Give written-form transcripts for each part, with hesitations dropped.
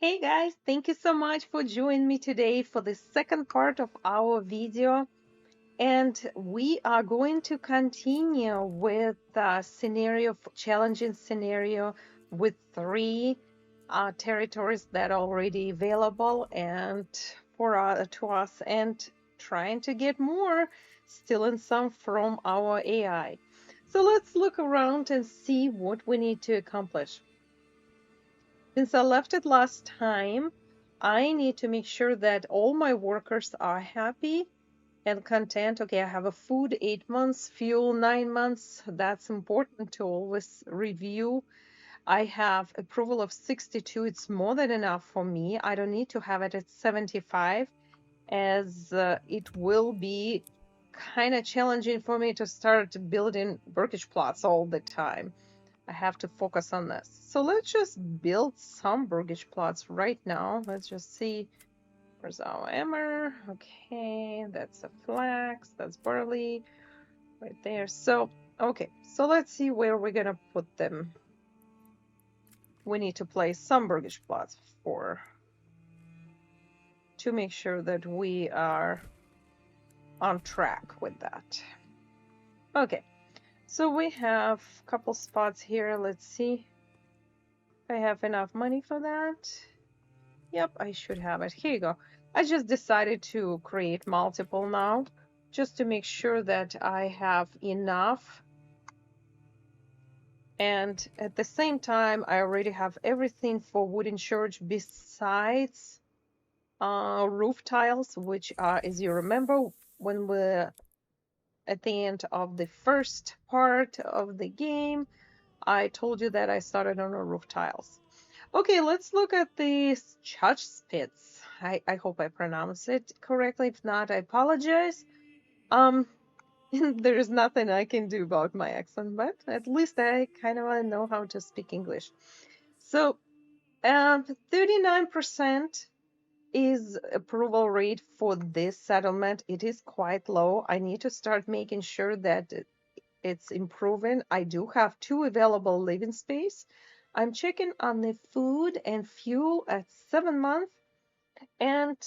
Hey guys, thank you so much for joining me today for the second part of our video. And we are going to continue with the challenging scenario with three territories that are already available and to us, and trying to get more, stealing some from our AI. So let's look around and see what we need to accomplish. Since I left it last time, I need to make sure that all my workers are happy and content. Okay, I have a food 8 months, fuel 9 months. That's important to always review. I have approval of 62. It's more than enough for me. I don't need to have it at 75, as it will be kind of challenging for me to start building burgage plots all the time. I have to focus on this. So let's just build some burgage plots right now. Let's just see. Where's our emmer? Okay, that's a flax, that's barley right there. So, okay, so let's see where we're gonna put them. We need to place some burgage plots to make sure that we are on track with that. Okay, so we have a couple spots here. Let's see if I have enough money for that. Yep, I should have it. Here you go. I just decided to create multiple now, just to make sure that I have enough. And at the same time, I already have everything for wooden church besides roof tiles, which are, as you remember, when we're at the end of the first part of the game, I told you that I started on the roof tiles. Okay, let's look at the church spits. I hope I pronounce it correctly. If not, I apologize. There's nothing I can do about my accent, but at least I kind of know how to speak English. So, 39% is approval rate for this settlement. It is quite low. I need to start making sure that it's improving. I do have 2 available living space. I'm checking on the food and fuel at 7 months, and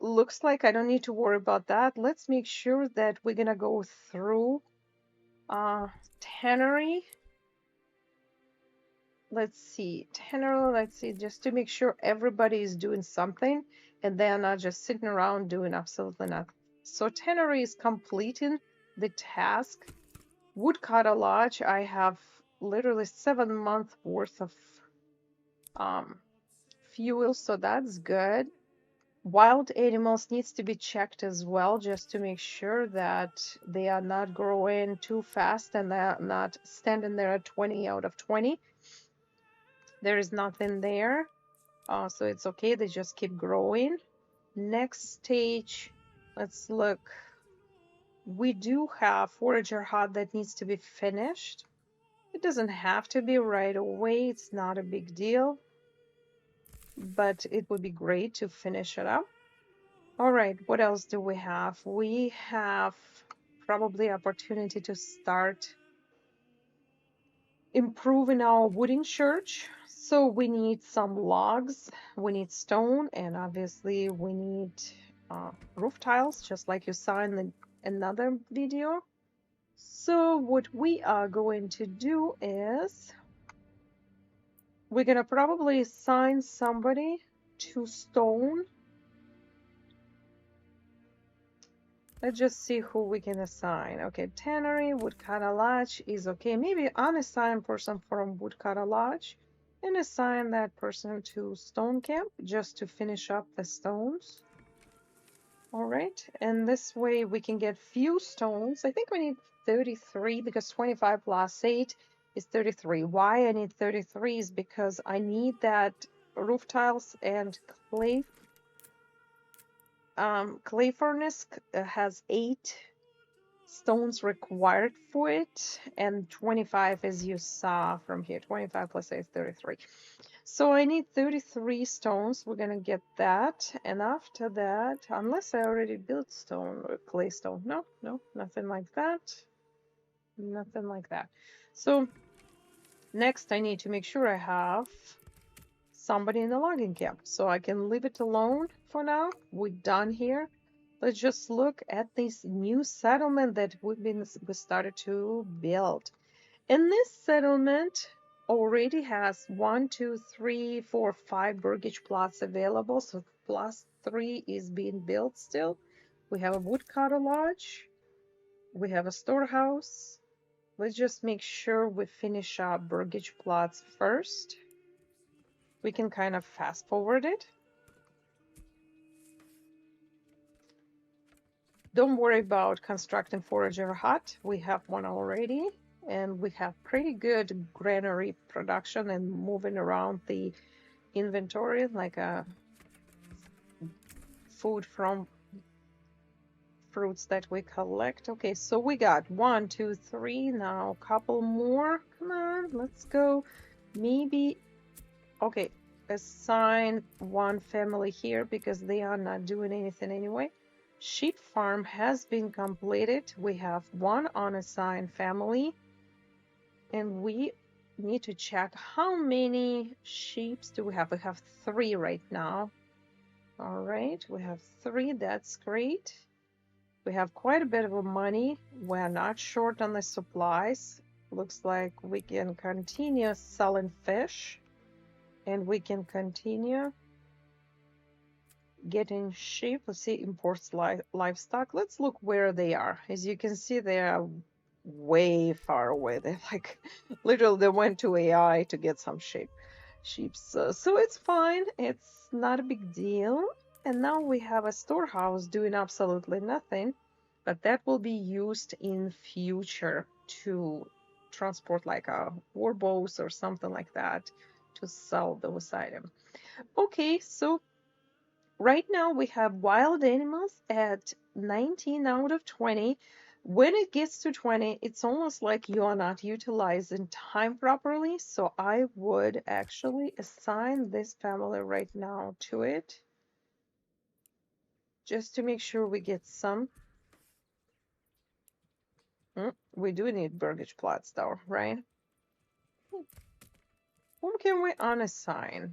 looks like I don't need to worry about that. Let's make sure that we're gonna go through tannery. Let's see, just to make sure everybody is doing something and they're not just sitting around doing absolutely nothing. So tannery is completing the task. Woodcutter lodge, I have literally 7 months worth of fuel, so that's good. Wild animals needs to be checked as well, just to make sure that they are not growing too fast and they're not standing there at 20 out of 20. There is nothing there, so it's okay. They just keep growing. Next stage, let's look. We do have forager hut that needs to be finished. It doesn't have to be right away. It's not a big deal, but it would be great to finish it up. All right, what else do we have? We have probably opportunity to start improving our wooden church. So we need some logs, we need stone, and obviously we need roof tiles, just like you saw in another video. So what we are going to do is we're gonna probably assign somebody to stone. Let's just see who we can assign. Okay, tannery, woodcutter lodge is okay. Maybe unassign person from woodcutter lodge and assign that person to stone camp just to finish up the stones. All right, and this way we can get few stones. I think we need 33 because 25 plus 8 is 33. Why I need 33 is because I need that roof tiles and clay. Clay furnace has 8 stones required for it, and 25, as you saw from here, 25 plus 8 is 33. So I need 33 stones. We're gonna get that, and after that, unless I already built stone or clay stone, no, nothing like that, So next I need to make sure I have somebody in the logging camp. So I can leave it alone for now. We're done here. Let's just look at this new settlement that we started to build. And this settlement already has 1, 2, 3, 4, 5 burgage plots available. So +3 is being built still. We have a woodcutter lodge. We have a storehouse. Let's just make sure we finish our burgage plots first. We can kind of fast forward it. Don't worry about constructing forager hut. We have one already, and we have pretty good granary production and moving around the inventory like a food from fruits that we collect. Okay, so we got 1, 2, 3. Now a couple more. Come on, let's go. Maybe, okay, assign one family here because they are not doing anything anyway. Sheep farm has been completed. We have one unassigned family, and we need to check how many sheep do we have. We have 3 right now. All right, we have 3. That's great. We have quite a bit of money. We're not short on the supplies. Looks like we can continue selling fish, and we can continue getting sheep. Let's see, imports livestock. Let's look where they are. As you can see, they are way far away. They're like, literally, they went to AI to get some sheep. So it's fine. It's not a big deal. And now we have a storehouse doing absolutely nothing, but that will be used in future to transport like a war bows or something like that to sell those items. Okay, so right now we have wild animals at 19 out of 20. When it gets to 20, it's almost like you are not utilizing time properly. So I would actually assign this family right now to it, just to make sure we get some. We do need burgage plots though, right? Whom can we unassign?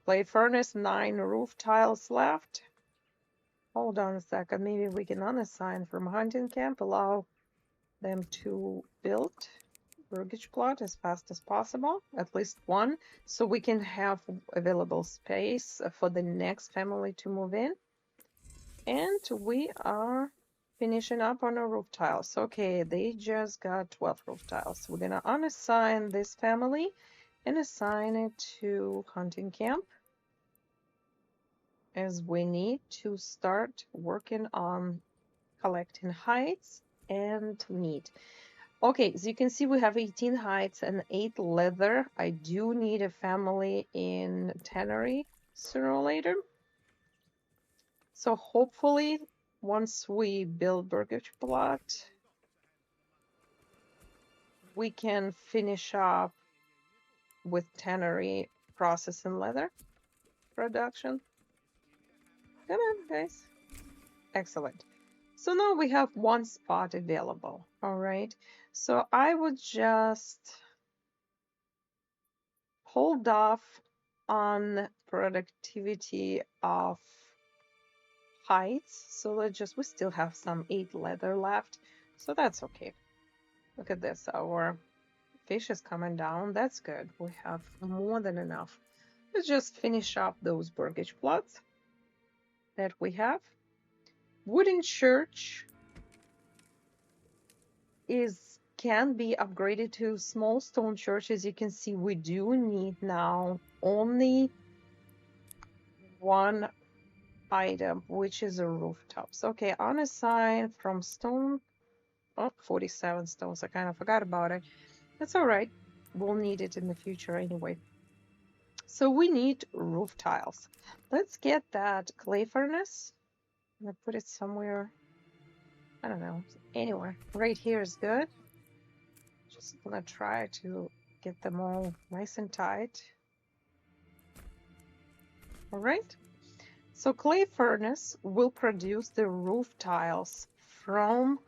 Plate furnace, 9 roof tiles left. Hold on a second. Maybe we can unassign from hunting camp, allow them to build burgage plot as fast as possible, at least one, so we can have available space for the next family to move in. And we are finishing up on our roof tiles. Okay, they just got 12 roof tiles. We're gonna unassign this family and assign it to hunting camp, as we need to start working on collecting hides and meat. Okay, so you can see we have 18 hides and 8 leather. I do need a family in tannery sooner or later. So hopefully, once we build burgage plot, we can finish up with tannery processing leather production. Come on, guys. Excellent. So now we have 1 spot available. All right. So I would just hold off on productivity of hides. So we still have some 8 leather left. So that's okay. Look at this. Our fish is coming down. That's good. We have more than enough. Let's just finish up those burgage plots that we have. Wooden church can be upgraded to small stone church. As you can see, we do need now only 1 item, which is a rooftops. Okay, unassigned from stone. Oh, 47 stones. I kind of forgot about it. That's all right. We'll need it in the future anyway. So we need roof tiles. Let's get that clay furnace. I'm gonna put it somewhere. I don't know. Anywhere. Right here is good. Just gonna try to get them all nice and tight. All right. So clay furnace will produce the roof tiles from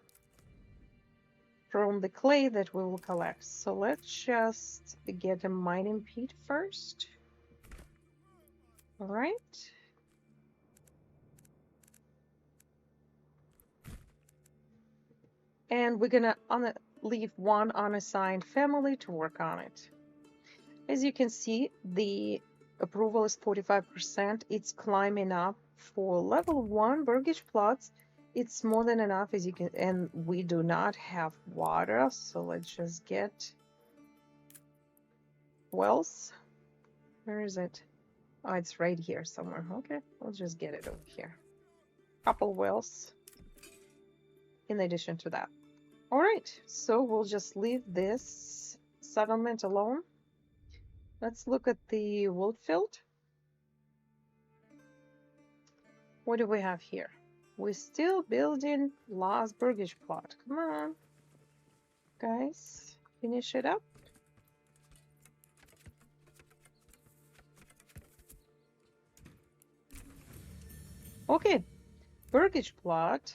from the clay that we will collect. So let's just get a mining pit first. All right. And we're gonna leave one unassigned family to work on it. As you can see, the approval is 45%. It's climbing up for level 1 Burgish plots. It's more than enough, as you can, and we do not have water, so let's just get wells. Where is it? Oh, it's right here somewhere. Okay, we'll just get it over here. Couple wells in addition to that. All right, so we'll just leave this settlement alone. Let's look at the wood field. What do we have here? We're still building last Burgish plot. Come on, guys, finish it up. Okay, Burgish plot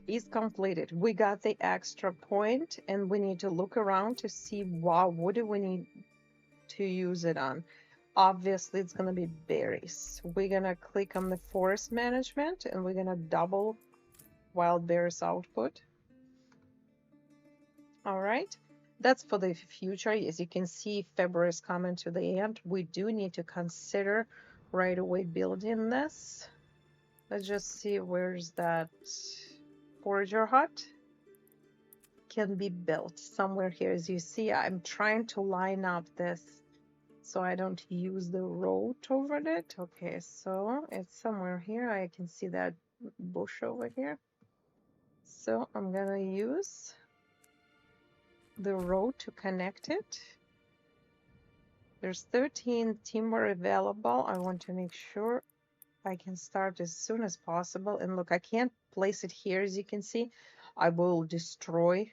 is completed. We got the extra point, and we need to look around to see, wow, what do we need to use it on? Obviously, it's going to be berries. We're going to click on the forest management, and we're going to double wild berries output. All right, that's for the future. As you can see, February is coming to the end. We do need to consider right away building this. Let's just see, where's that forager hut? Can be built somewhere here. As you see, I'm trying to line up this so I don't use the road over it. Okay, so it's somewhere here. I can see that bush over here. So I'm gonna use the road to connect it. There's 13 timber available. I want to make sure I can start as soon as possible. And look, I can't place it here. As you can see, I will destroy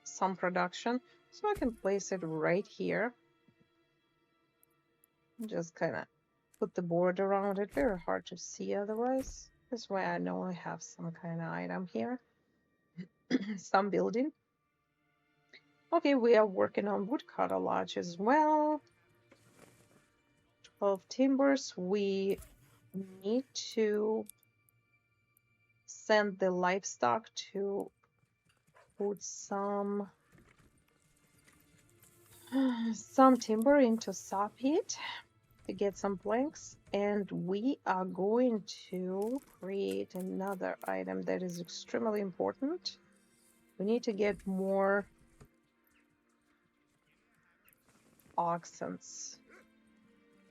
some production. So I can place it right here. Just kind of put the board around it. Very hard to see otherwise. This way I know I have some kind of item here. Some building. Okay, we are working on woodcutter lodge as well. 12 timbers. We need to send the livestock to put some timber into saw pit to get some planks, and we are going to create another item that is extremely important. We need to get more oxens.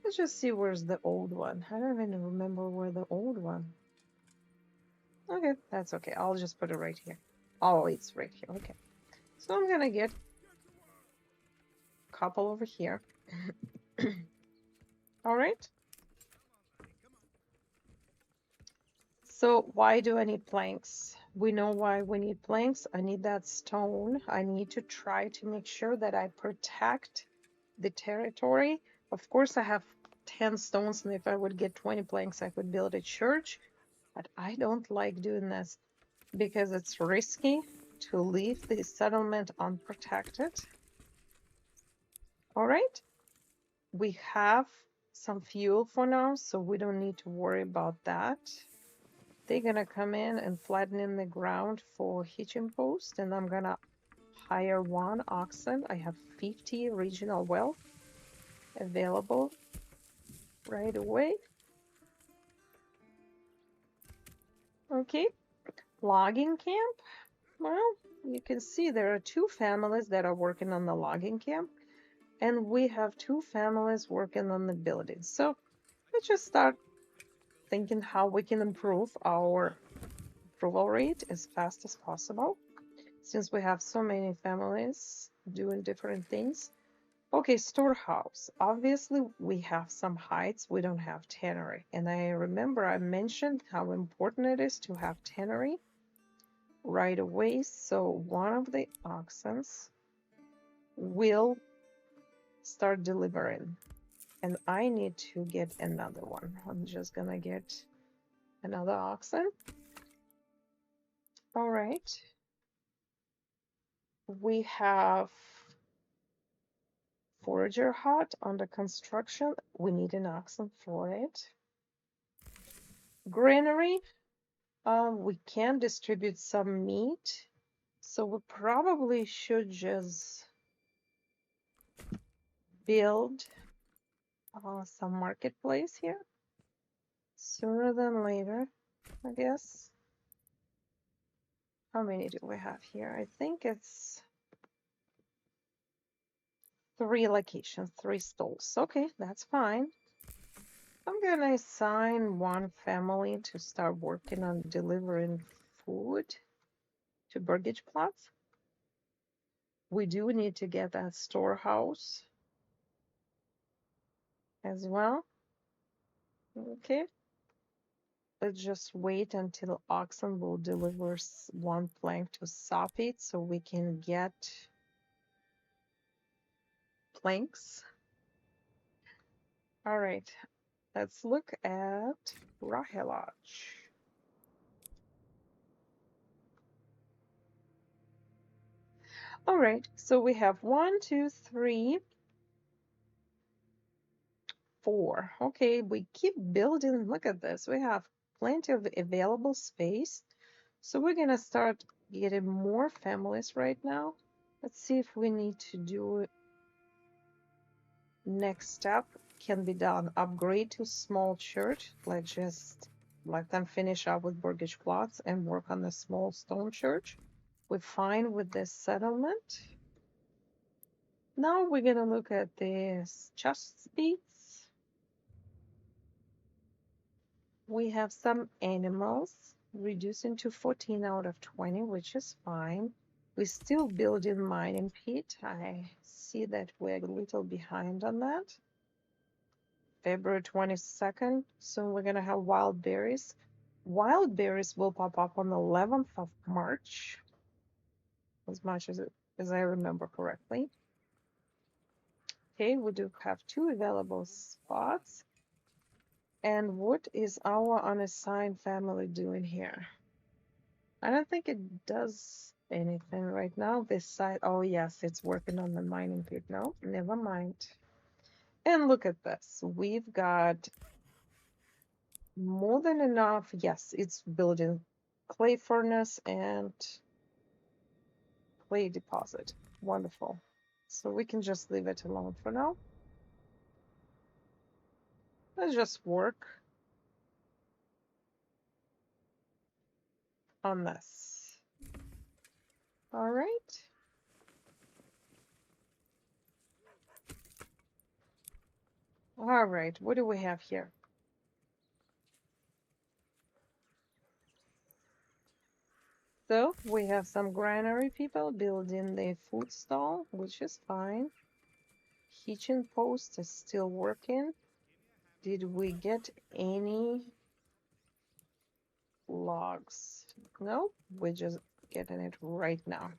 Let's just see where's the old one. I don't even remember where the old one. Okay, that's okay. I'll just put it right here. Oh, it's right here. Okay. So I'm gonna get a couple over here. All right. So why do I need planks? We know why we need planks. I need that stone. I need to try to make sure that I protect the territory. Of course, I have 10 stones, and if I would get 20 planks, I could build a church. But I don't like doing this because it's risky to leave the settlement unprotected. All right. We have some fuel for now, so we don't need to worry about that. They're gonna come in and flatten in the ground for hitching post, and I'm gonna hire 1 oxen. I have 50 regional wealth available right away. Okay, logging camp. Well, you can see there are 2 families that are working on the logging camp, and we have 2 families working on the building. So let's just start thinking how we can improve our approval rate as fast as possible, since we have so many families doing different things. Okay, storehouse. Obviously, we have some heights. We don't have tannery. And I remember I mentioned how important it is to have tannery right away. So one of the oxens will start delivering. And I need to get another one. I'm just gonna get another oxen. All right. We have forager hut under construction. We need an oxen for it. Granary. We can distribute some meat. So we probably should just build some marketplace here sooner than later, I guess. How many do we have here? I think it's 3 locations, 3 stalls. Okay, that's fine. I'm gonna assign one family to start working on delivering food to Burgage Platz. We do need to get that storehouse as well. Okay. Let's just wait until oxen will deliver 1 plank to Sapit so we can get planks. All right, let's look at Rahelaj. All right, so we have 1, 2, 3, 4. Okay, we keep building. Look at this. We have plenty of available space. So we're gonna start getting more families right now. Let's see if we need to do next step can be done. Upgrade to small church. Let's just let them finish up with Burgage Plots and work on the small stone church. We're fine with this settlement. Now we're gonna look at this chest speeds. We have some animals reducing to 14 out of 20, which is fine. We're still building mining pit. I see that we're a little behind on that. February 22nd, soon we're gonna have wild berries. Wild berries will pop up on the 11th of March, as much as I remember correctly. Okay, we do have 2 available spots. And what is our unassigned family doing here? I don't think it does anything right now. This side, oh yes, it's working on the mining pit. No, never mind. And look at this. We've got more than enough. Yes, it's building clay furnace and clay deposit. Wonderful. So we can just leave it alone for now. Let's just work on this. All right. All right, what do we have here? So we have some granary people building the food stall, which is fine. Kitchen post is still working. Did we get any logs? No, we're just getting it right now.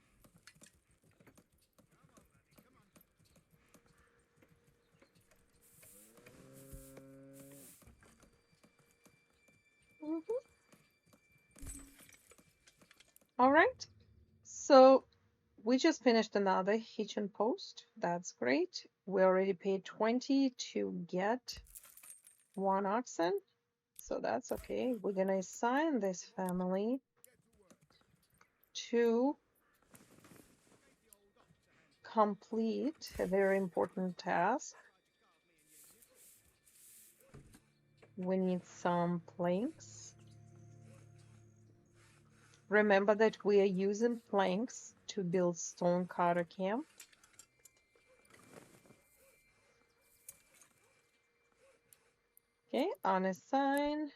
All right. So we just finished another kitchen post. That's great. We already paid 20 to get 1 oxen. So that's okay. We're gonna assign this family to complete a very important task. We need some planks. Remember that we are using planks to build stone cutter camp. Okay, unassign.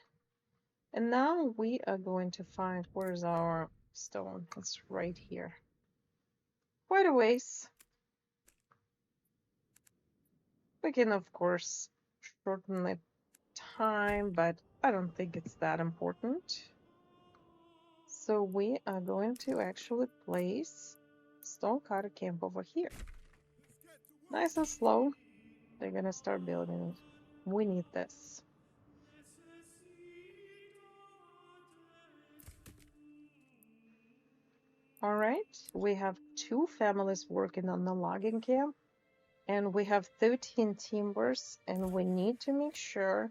And now we are going to find where's our stone. It's right here. Quite a ways. We can, of course, shorten the time, but I don't think it's that important. So we are going to actually place stone cutter camp over here. Nice and slow. They're gonna start building it. We need this. All right, we have 2 families working on the logging camp, and we have 13 timbers, and we need to make sure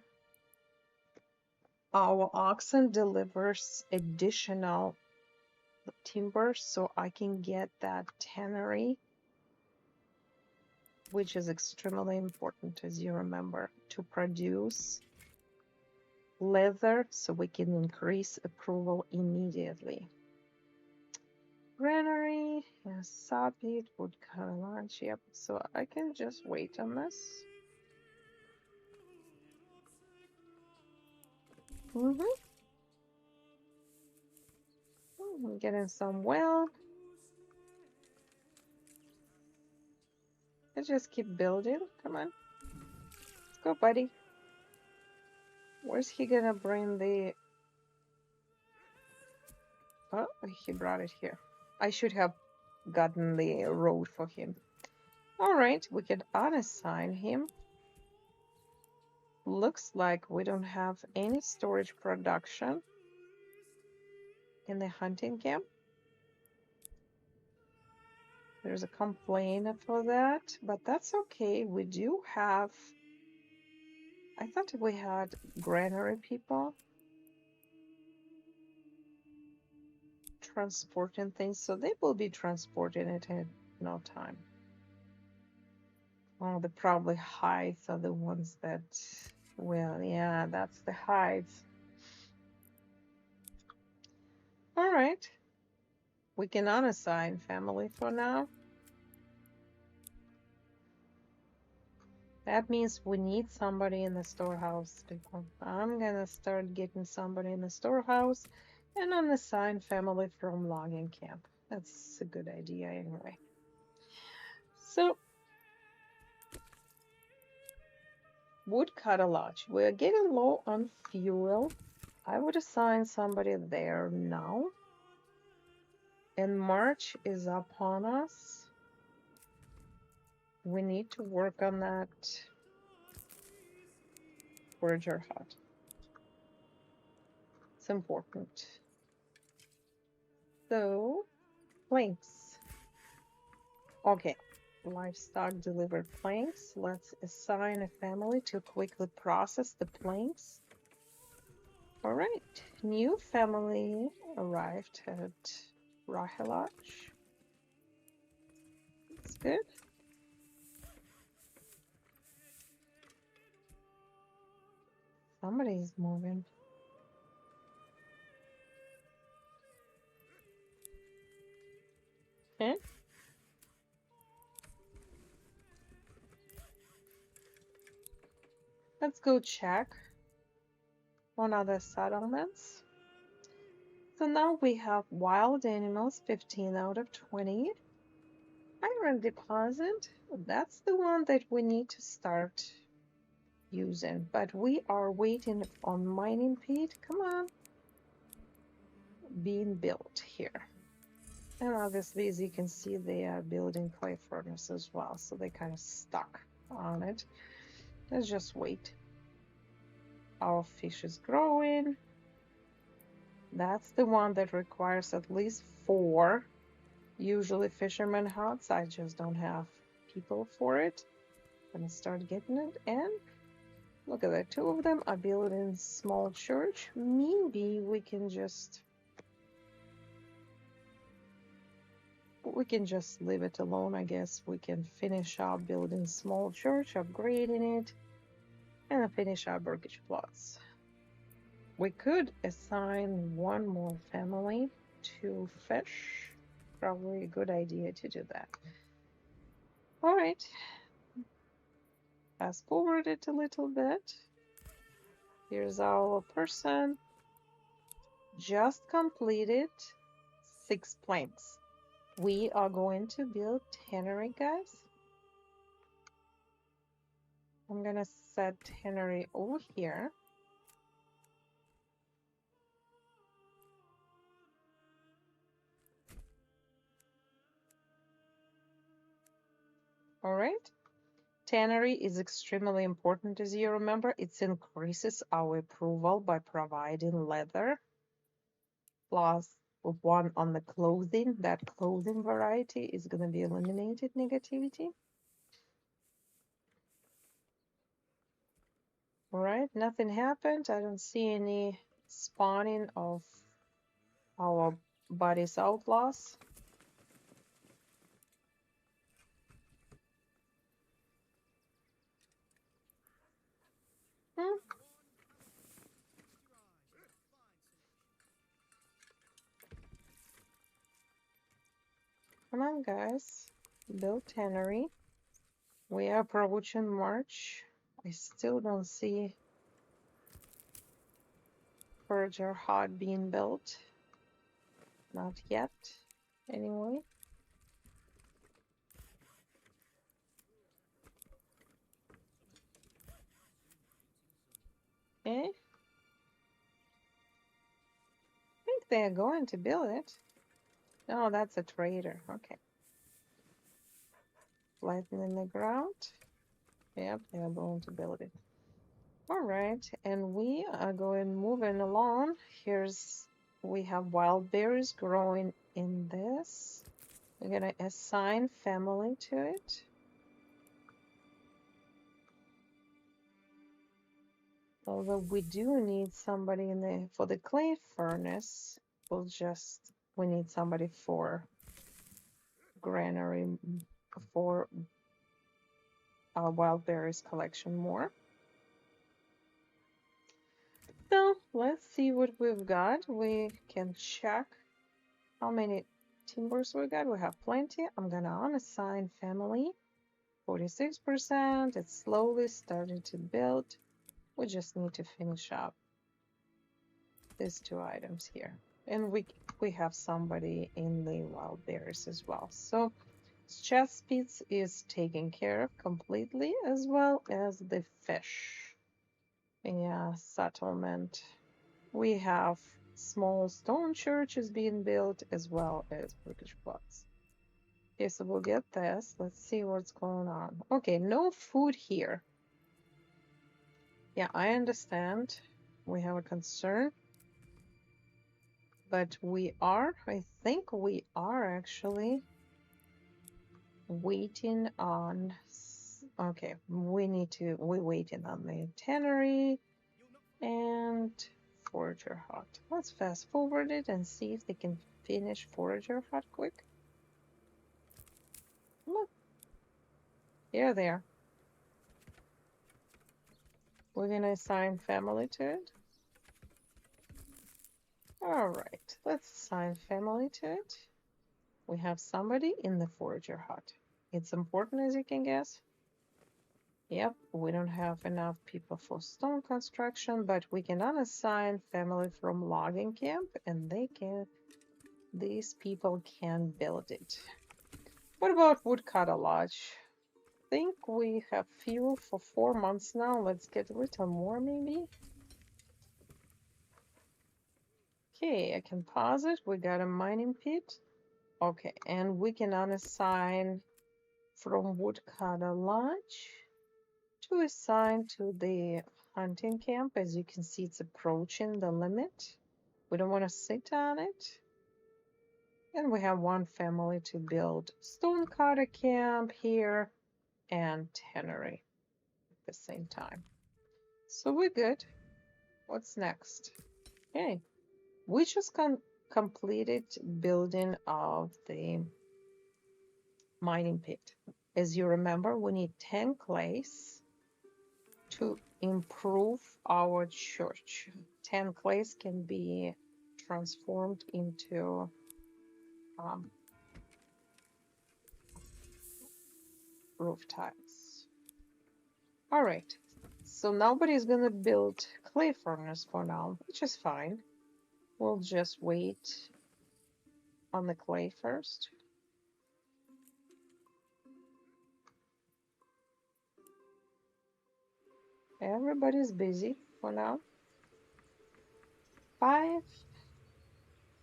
our oxen delivers additional timber so I can get that tannery, which is extremely important, as you remember, to produce leather so we can increase approval immediately. Granary, yes, saw-pit, woodcut lunch, yep, so I can just wait on this. I'm getting some well. Let's just keep building. Come on. Let's go, buddy. Where's he gonna bring the... Oh, he brought it here. I should have gotten the road for him. All right, we can unassign him. Looks like we don't have any storage production in the hunting camp. There's a complaint for that, but that's okay. We do have... I thought we had granary people transporting things, so they will be transporting it in no time. Oh, the probably hides are the ones that... Well, yeah, that's the hides. All right. We can unassign family for now. That means we need somebody in the storehouse, people. I'm gonna start getting somebody in the storehouse and unassign family from logging camp. That's a good idea anyway. So, woodcut a lodge. We're getting low on fuel. I would assign somebody there now. And March is upon us. We need to work on that forager hut. It's important. So, planks. Okay, livestock delivered planks. Let's assign a family to quickly process the planks. All right, new family arrived at Rahelach. That's good. Somebody's moving. Okay. Let's go check on other settlements. So now we have wild animals, 15 out of 20. Iron deposit, that's the one that we need to start using, but we are waiting on mining pit. Come on. Being built here. And obviously, as you can see, they are building clay furnace as well, so they kind of stuck on it. Let's just wait. Our fish is growing. That's the one that requires at least 4, usually fisherman huts. I just don't have people for it. I'm gonna start getting it, and look at that. 2 of them are building small church. Maybe we can just leave it alone. I guess we can finish up building small church, upgrading it, and finish our burgage plots. We could assign 1 more family to fish. Probably a good idea to do that. All right. Fast forward it a little bit. Here's our person. Just completed 6 planks. We are going to build tannery, guys. I'm gonna set tannery over here. All right. Tannery is extremely important, as you remember. It increases our approval by providing leather plus one on the clothing. That clothing variety is going to be eliminated negativity. All right, nothing happened. I don't see any spawning of our body's outlaws. Hmm. Come on, guys. Build tannery. We are approaching March. I still don't see Forager Hut being built. Not yet, anyway. Okay. I think they are going to build it. Oh, that's a trader. Okay. Flattening the ground. Yep, they are going to build it. All right, and we are going moving along. We have wild berries growing in this. We're gonna assign family to it. Although we do need somebody for the clay furnace. We need somebody for granary, for our wild berries collection more. So let's see what we've got. We can check how many timbers we got. We have plenty. I'm gonna unassign family. 46%. It's slowly starting to build. We just need to finish up these two items here. And we have somebody in the wild berries as well. So chest pits is taken care of completely, as well as the fish. Yeah, settlement. We have small stone churches being built, as well as British plots. Okay, so we'll get this. Let's see what's going on. Okay, no food here. Yeah, I understand. We have a concern. But I think we are actually waiting on, okay, we're waiting on the tannery and forager hut. Let's fast forward it and see if they can finish forager hut quick. Look, here they are. We're gonna assign family to it. All right, let's assign family to it. We have somebody in the forager hut. It's important, as you can guess. Yep, we don't have enough people for stone construction, but we can unassign family from logging camp, and these people can build it. What about woodcutter lodge? Think we have fuel for 4 months now. Let's get a little more, maybe. Okay, I can pause it. We got a mining pit. Okay, and we can unassign from woodcutter lodge to assign to the hunting camp. As you can see, it's approaching the limit. We don't want to sit on it. And we have one family to build stonecutter camp here and tannery at the same time. So we're good. What's next? Okay, we just completed building of the mining pit. As you remember, we need 10 clays to improve our church. 10 clays can be transformed into roof tiles. All right, so nobody's gonna build clay furnace for now, which is fine. We'll just wait on the clay first. Everybody's busy for now. 5,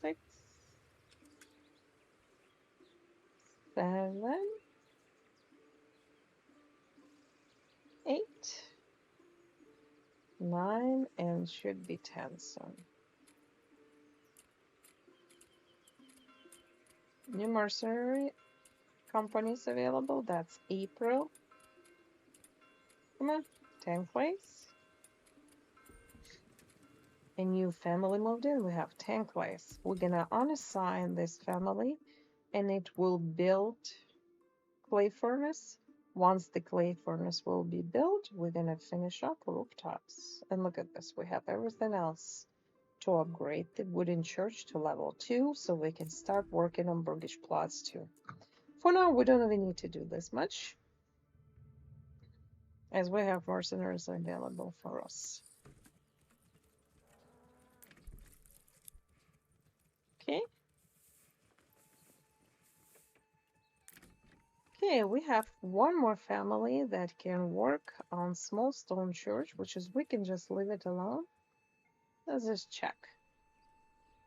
6, 7, 8, 9, and should be 10 soon. New mercenary companies available. That's April. Come on, 10 clays. A new family moved in. We have 10 clays. We're gonna unassign this family and it will build clay furnace. Once the clay furnace will be built, we're gonna finish up rooftops. And look at this, we have everything else to upgrade the wooden church to level 2 so we can start working on Burgish plots too. For now, we don't even need to do this much as we have mercenaries available for us. Okay. Okay, we have one more family that can work on small stone church, which is we can just leave it alone. Let's just check.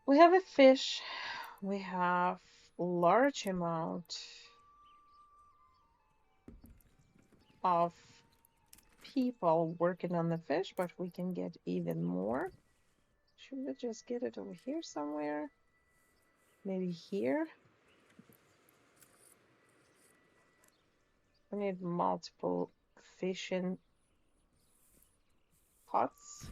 We have a fish. We have large amount of people working on the fish, but we can get even more. Should we just get it over here somewhere? Maybe here? We need multiple fishing pots.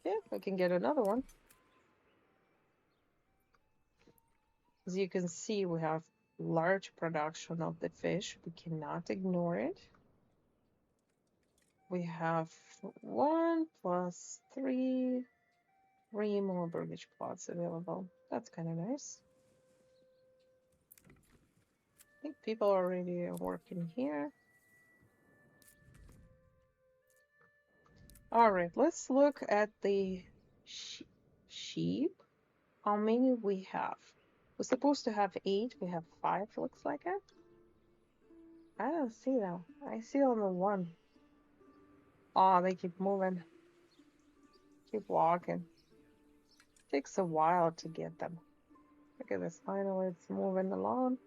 Yeah, we can get another one. As you can see, we have large production of the fish. We cannot ignore it. We have 1 plus 3 more Burgage plots available. That's kind of nice. I think people are already working here. All right, let's look at the sheep. How many we have? We're supposed to have 8. We have 5, looks like it. I don't see them. I see only 1. Oh, they keep moving. Keep walking. Takes a while to get them. Look at this. Finally, it's moving along.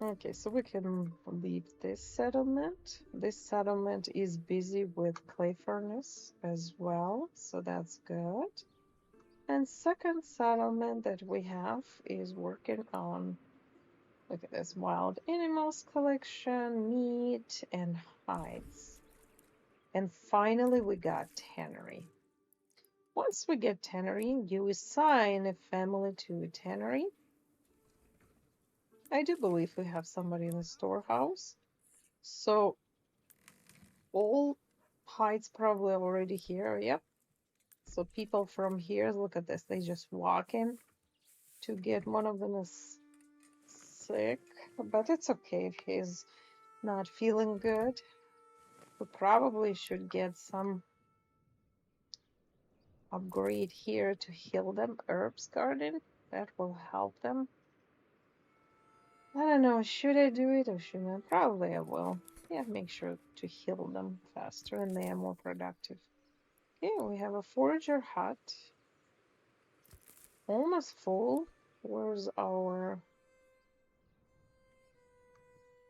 Okay, so we can leave this settlement. This settlement is busy with clay furnace as well, so that's good. And second settlement that we have is working on, look at this, wild animals collection, meat, and hides. And finally, we got tannery. Once we get tannery, you assign a family to a tannery. I do believe we have somebody in the storehouse. So all hides probably already here. Yep. So people from here, look at this. They just walk in to get, one of them is sick, but it's okay if he's not feeling good. We probably should get some upgrade here to heal them. Herbs garden, that will help them. I don't know, should I do it or should I? Probably I will. Yeah, make sure to heal them faster and they are more productive. Okay, we have a forager hut. Almost full. Where's our...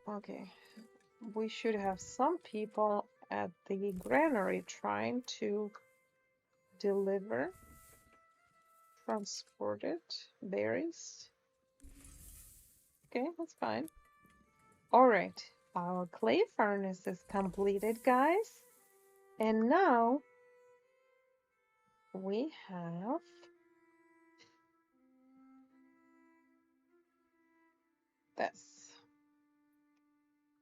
Okay, we should have some people at the granary trying to deliver transported berries. Okay, that's fine. All right, our clay furnace is completed, guys. And now we have this.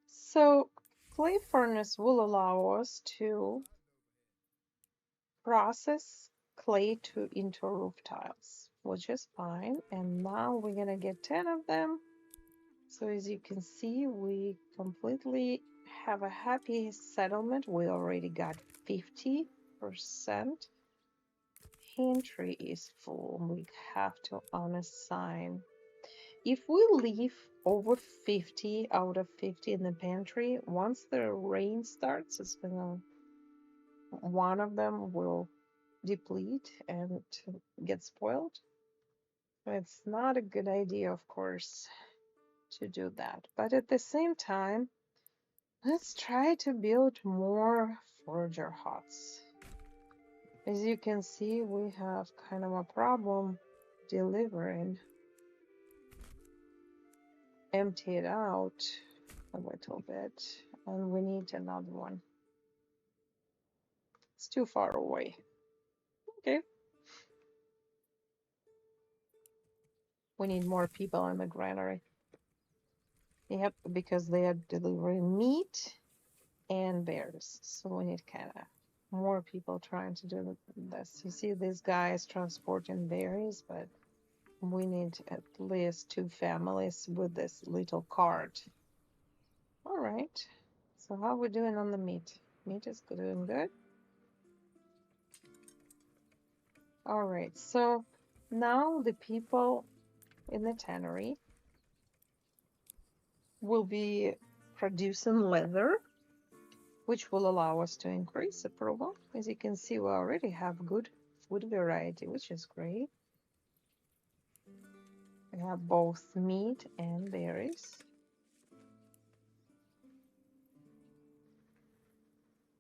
So clay furnace will allow us to process clay into roof tiles, which is fine. And now we're gonna get 10 of them. So as you can see, we completely have a happy settlement. We already got 50%. Pantry is full. We have to unassign. If we leave over 50 out of 50 in the pantry, once the rain starts, it's gonna, one of them will deplete and get spoiled. It's not a good idea, of course, to do that. But at the same time, Let's try to build more forager huts. As you can see, we have kind of a problem delivering. Empty it out a little bit, and we need another one. It's too far away. Okay. We need more people in the granary. Yep, because they are delivering meat and bears. So we need kind of more people trying to do this. You see these guys transporting berries, but we need at least 2 families with this little cart. All right. So how are we doing on the meat? Meat is doing good. All right. So now the people in the tannery will be producing leather, which will allow us to increase approval. As you can see, we already have good food variety, which is great. We have both meat and berries.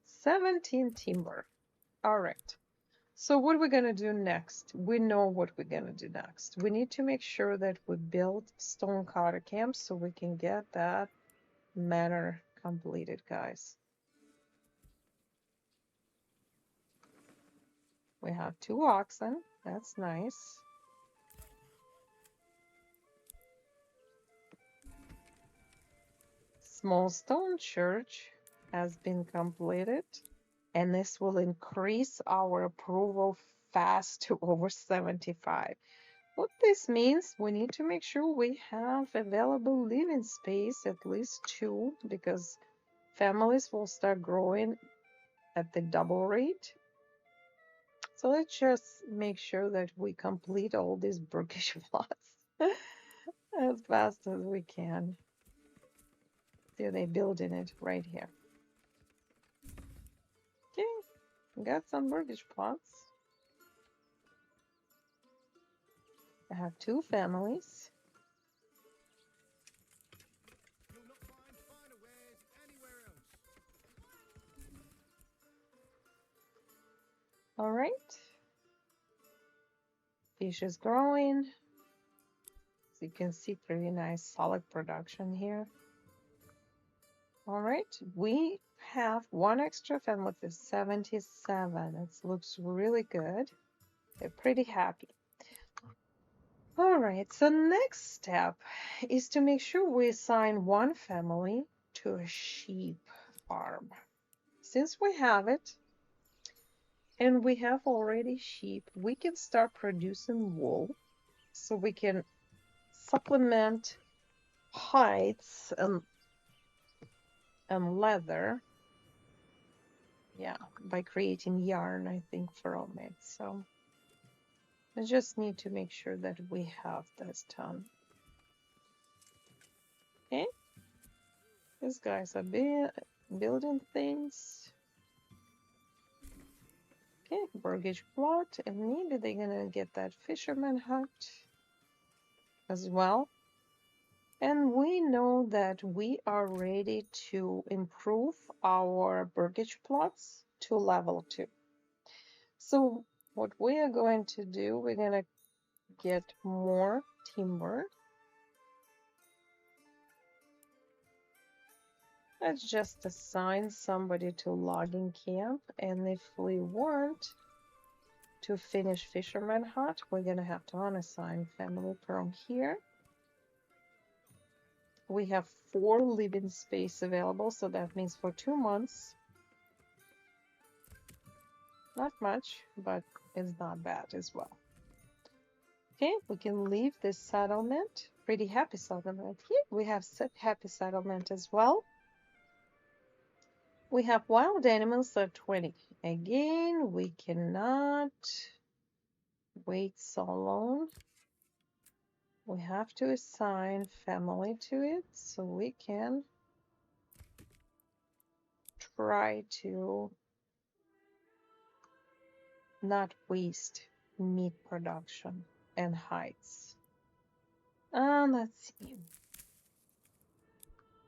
17 timber. All right. So what we're going to do next, we know what we're going to do next. We need to make sure that we build stone cutter camps so we can get that manor completed, guys. We have 2 oxen. That's nice. Small stone church has been completed, and this will increase our approval fast to over 75. What this means, we need to make sure we have available living space, at least 2, because families will start growing at the double rate. So let's just make sure that we complete all these Brookish plots as fast as we can. See, they're building it right here. Okay, got some Brookish plots. I have 2 families. All right. Fish is growing. So you can see pretty nice solid production here. All right, we have 1 extra family with 77. It looks really good. They're pretty happy. All right, so next step is to make sure we assign 1 family to a sheep farm. Since we have it, and we have already sheep, we can start producing wool so we can supplement hides and leather, yeah, by creating yarn, I think, from it. So I just need to make sure that we have this done. Okay, these guys are building things. Okay, mortgage plot, and maybe they're gonna get that fisherman hut as well. And we know that we are ready to improve our burgage plots to level 2. So what we are going to do, we're gonna get more timber. Let's just assign somebody to logging camp, and if we want to finish fisherman hut, we're gonna have to unassign family from here. We have 4 living space available, so that means for 2 months. Not much, but it's not bad as well. Okay, we can leave this settlement. Pretty happy settlement here. We have happy settlement as well. We have wild animals at 20. Again, we cannot wait so long. We have to assign family to it so we can try to not waste meat production and hides. Let's see.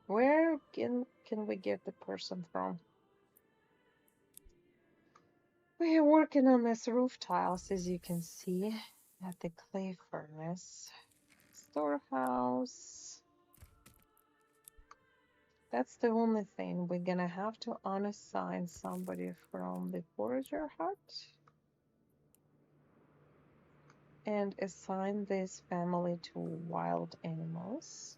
Where can we get the person from? We are working on this roof tiles, as you can see, at the clay furnace. Storehouse. That's the only thing. We're gonna have to unassign somebody from the forager hut and assign this family to wild animals.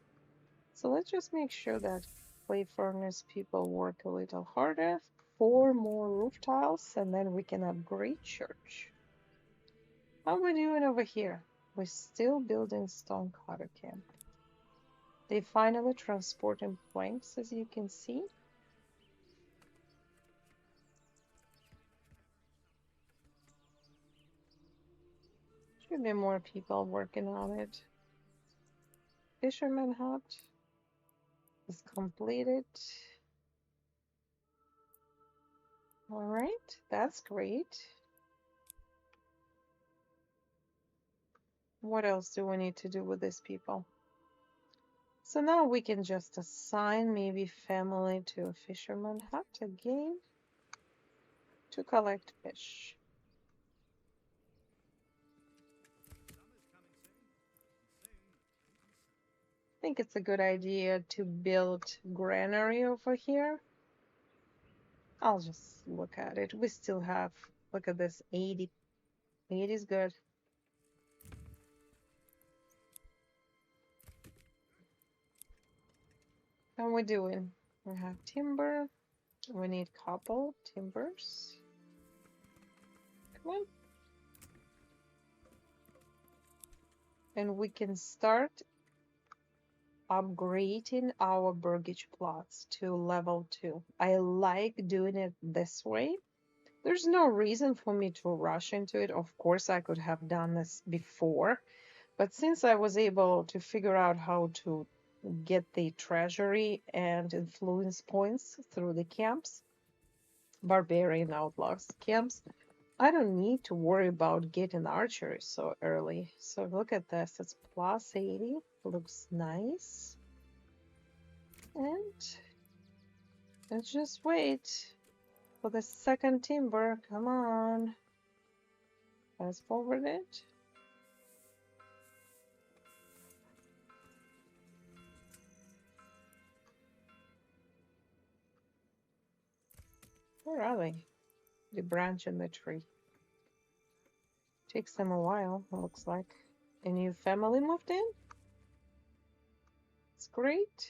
So let's just make sure that clay furnace people work a little harder. 4 more roof tiles and then we can upgrade church. How are we doing over here? We're still building stone cutter camp. They finally transporting planks, as you can see. Should be more people working on it. Fisherman hut is completed. All right, that's great. What else do we need to do with these people? So now we can just assign maybe family to a fisherman hut again to collect fish. I think it's a good idea to build granary over here. I'll just look at it. We still have, look at this, 80. 80 is good. How are we doing? We have timber. We need couple timbers. Come on. And we can start upgrading our burgage plots to level 2. I like doing it this way. There's no reason for me to rush into it. Of course, I could have done this before, but since I was able to figure out how to get the treasury and influence points through the camps, barbarian outlaws camps, I don't need to worry about getting archery so early. So look at this, it's plus 80, looks nice. And let's just wait for the second timber. Come on. Fast forward it. Where are they? The branch in the tree. Takes them a while, it looks like. A new family moved in. It's great.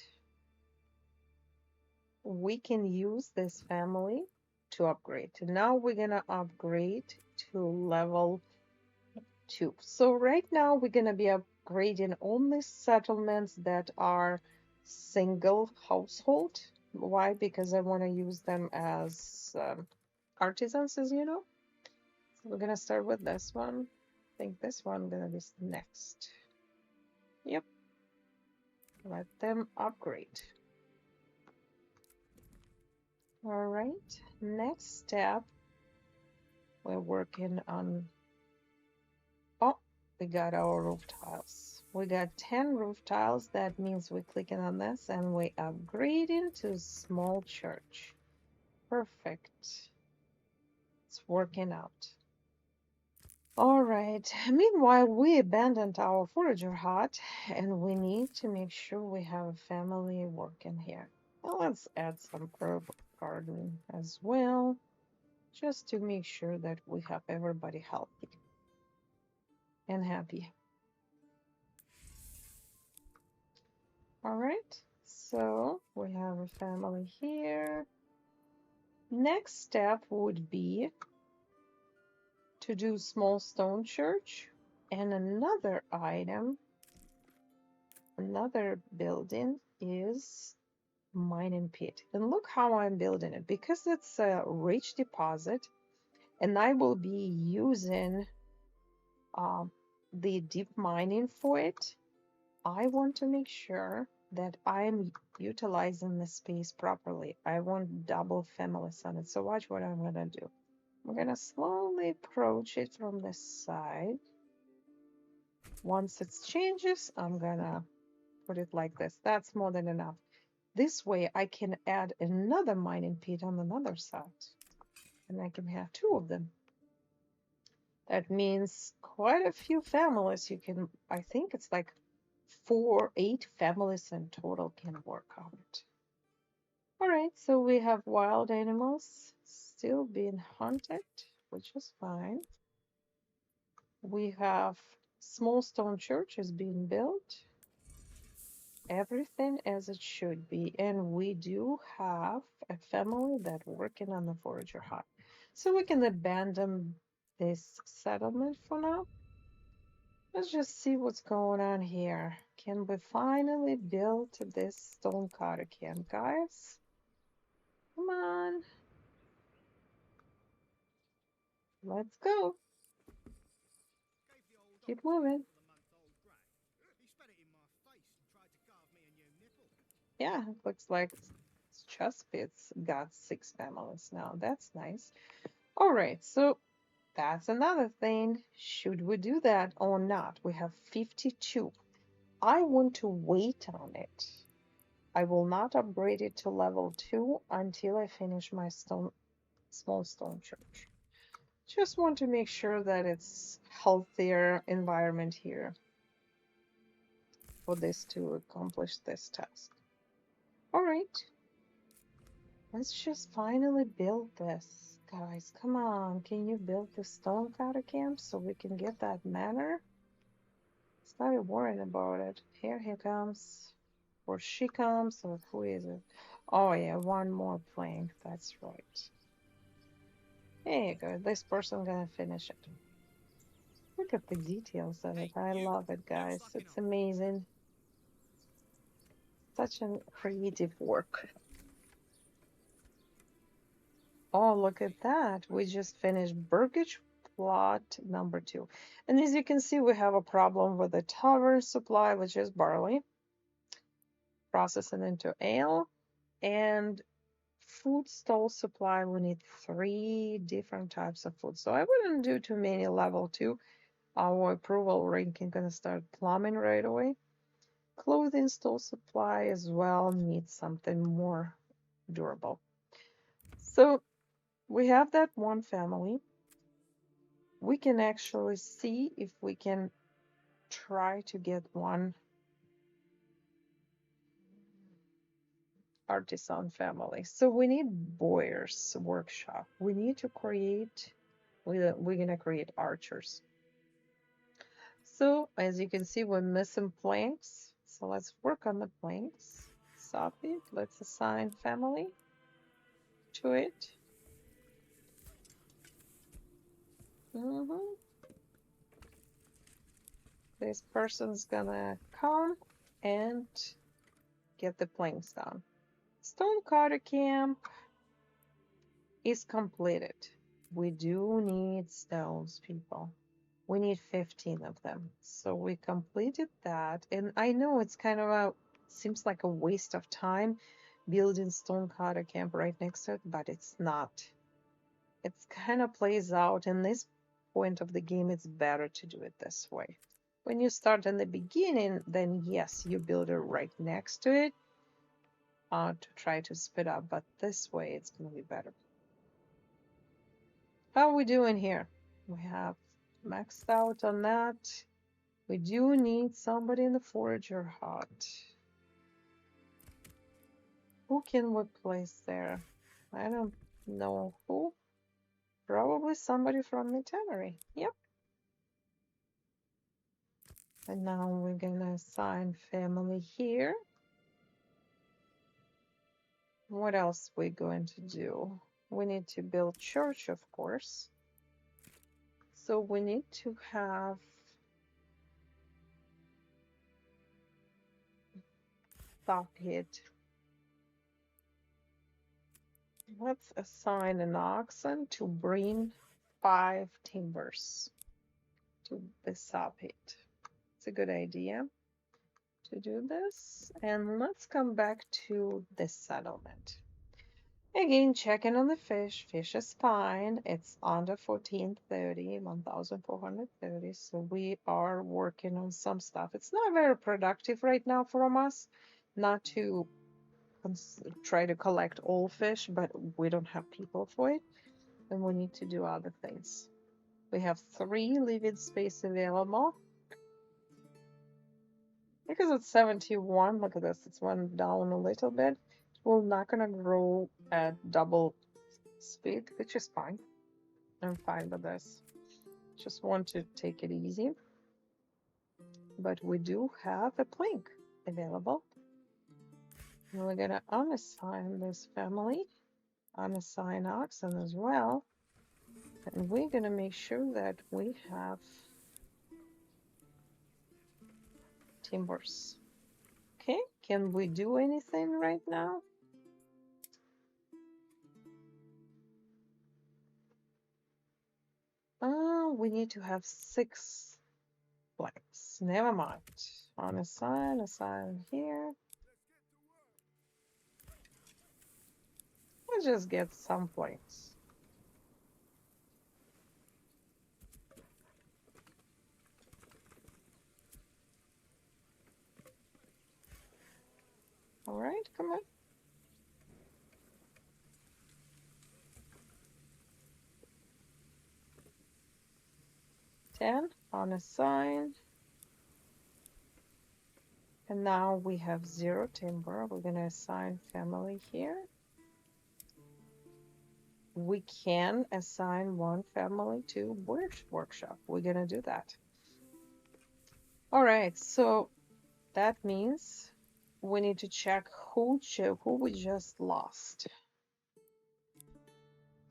We can use this family to upgrade. Now we're gonna upgrade to level 2. So right now we're gonna be upgrading only settlements that are single household. Why? Because I want to use them as artisans, as you know. So we're gonna start with this one. I think this one gonna be next. Yep. Let them upgrade. All right. Next step, we're working on. Oh, we got our roof tiles. We got 10 roof tiles. That means we're clicking on this and we upgrading to small church. Perfect. It's working out. All right. Meanwhile, we abandoned our forager hut and we need to make sure we have a family working here. Well, let's add some herb garden as well, just to make sure that we have everybody healthy and happy. All right, so we have a family here. Next step would be to do small stone church, and another item, another building is mining pit. And look how I'm building it, because it's a rich deposit and I will be using the deep mining for it. I want to make sure that I'm utilizing the space properly. I want double families on it. So watch what I'm gonna do. I'm gonna slowly approach it from the side. Once it changes, I'm gonna put it like this. That's more than enough. This way I can add another mining pit on another side, and I can have two of them. That means quite a few families you can, I think it's like 8 families in total can work on it. All right, so we have wild animals still being hunted, which is fine. We have small stone churches being built. Everything as it should be. And we do have a family that working on the forager hut. So we can abandon this settlement for now. Let's just see what's going on here. Can we finally build this stone cutter camp, guys? Come on. Let's go. Keep moving. Yeah, it looks like Chesapeake's got 6 families now. That's nice. All right, so that's another thing. Should we do that or not? We have 52. I want to wait on it. I will not upgrade it to level 2 until I finish my small stone church. Just want to make sure that it's healthier environment here for this to accomplish this task. All right. Let's just finally build this. Guys, come on. Can you build the stone cutter camp so we can get that manor? Started worrying about it. Here he comes. Or she comes, or who is it? Oh yeah, one more plank. That's right. There you go. This person gonna finish it. Look at the details of it. I love it, guys. It's amazing. Such a creative work. Oh, look at that. We just finished Burgage plot number 2. And as you can see, we have a problem with the tavern supply, which is barley. Processing into ale. And food stall supply, we need 3 different types of food. So I wouldn't do too many level 2. Our approval ranking gonna start plumbing right away. Clothing stall supply as well needs something more durable. So we have that one family. We can actually see if we can try to get one artisan family. So we need Boyer's workshop. We need to create, we're gonna create archers. So as you can see, we're missing planks. So let's work on the planks. Copy. Let's assign family to it. This person's gonna come and get the planks down. Stone cutter camp is completed. We do need stones, people. We need 15 of them. So we completed that. And I know it's kind of seems like a waste of time building stone cutter camp right next to it, but it's not. It kind of plays out in this point of the game. It's better to do it this way. When you start in the beginning, then yes, you build it right next to it to try to speed up, but this way it's going to be better. How are we doing here? We have maxed out on that. We do need somebody in the forager hut. Who can we place there? I don't know who. Probably somebody from the tannery. Yep. And now we're gonna assign family here. What else we're going to do? We need to build church, of course. So we need to have top hit. Let's assign an oxen to bring 5 timbers to the sub hit. It's a good idea to do this. And let's come back to the settlement. Again, checking on the fish. Fish is fine. It's under 1430, 1430. So we are working on some stuff. It's not very productive right now from us not to try to collect all fish, but we don't have people for it, and we need to do other things. We have 3 living space available. Because it's 71, look at this, it's went down a little bit. We're not gonna grow at double speed, which is fine. I'm fine with this. Just want to take it easy. But we do have a plank available. And we're gonna unassign this family, unassign oxen as well. And we're gonna make sure that we have timbers. Okay, can we do anything right now? We need to have 6 planks. Never mind. Assign here. Let's just get some planks. All right, come on. 10 unassigned. And now we have 0 timber. We're gonna assign family here. We can assign 1 family to workshop. We're gonna do that. All right, so that means we need to check who we just lost.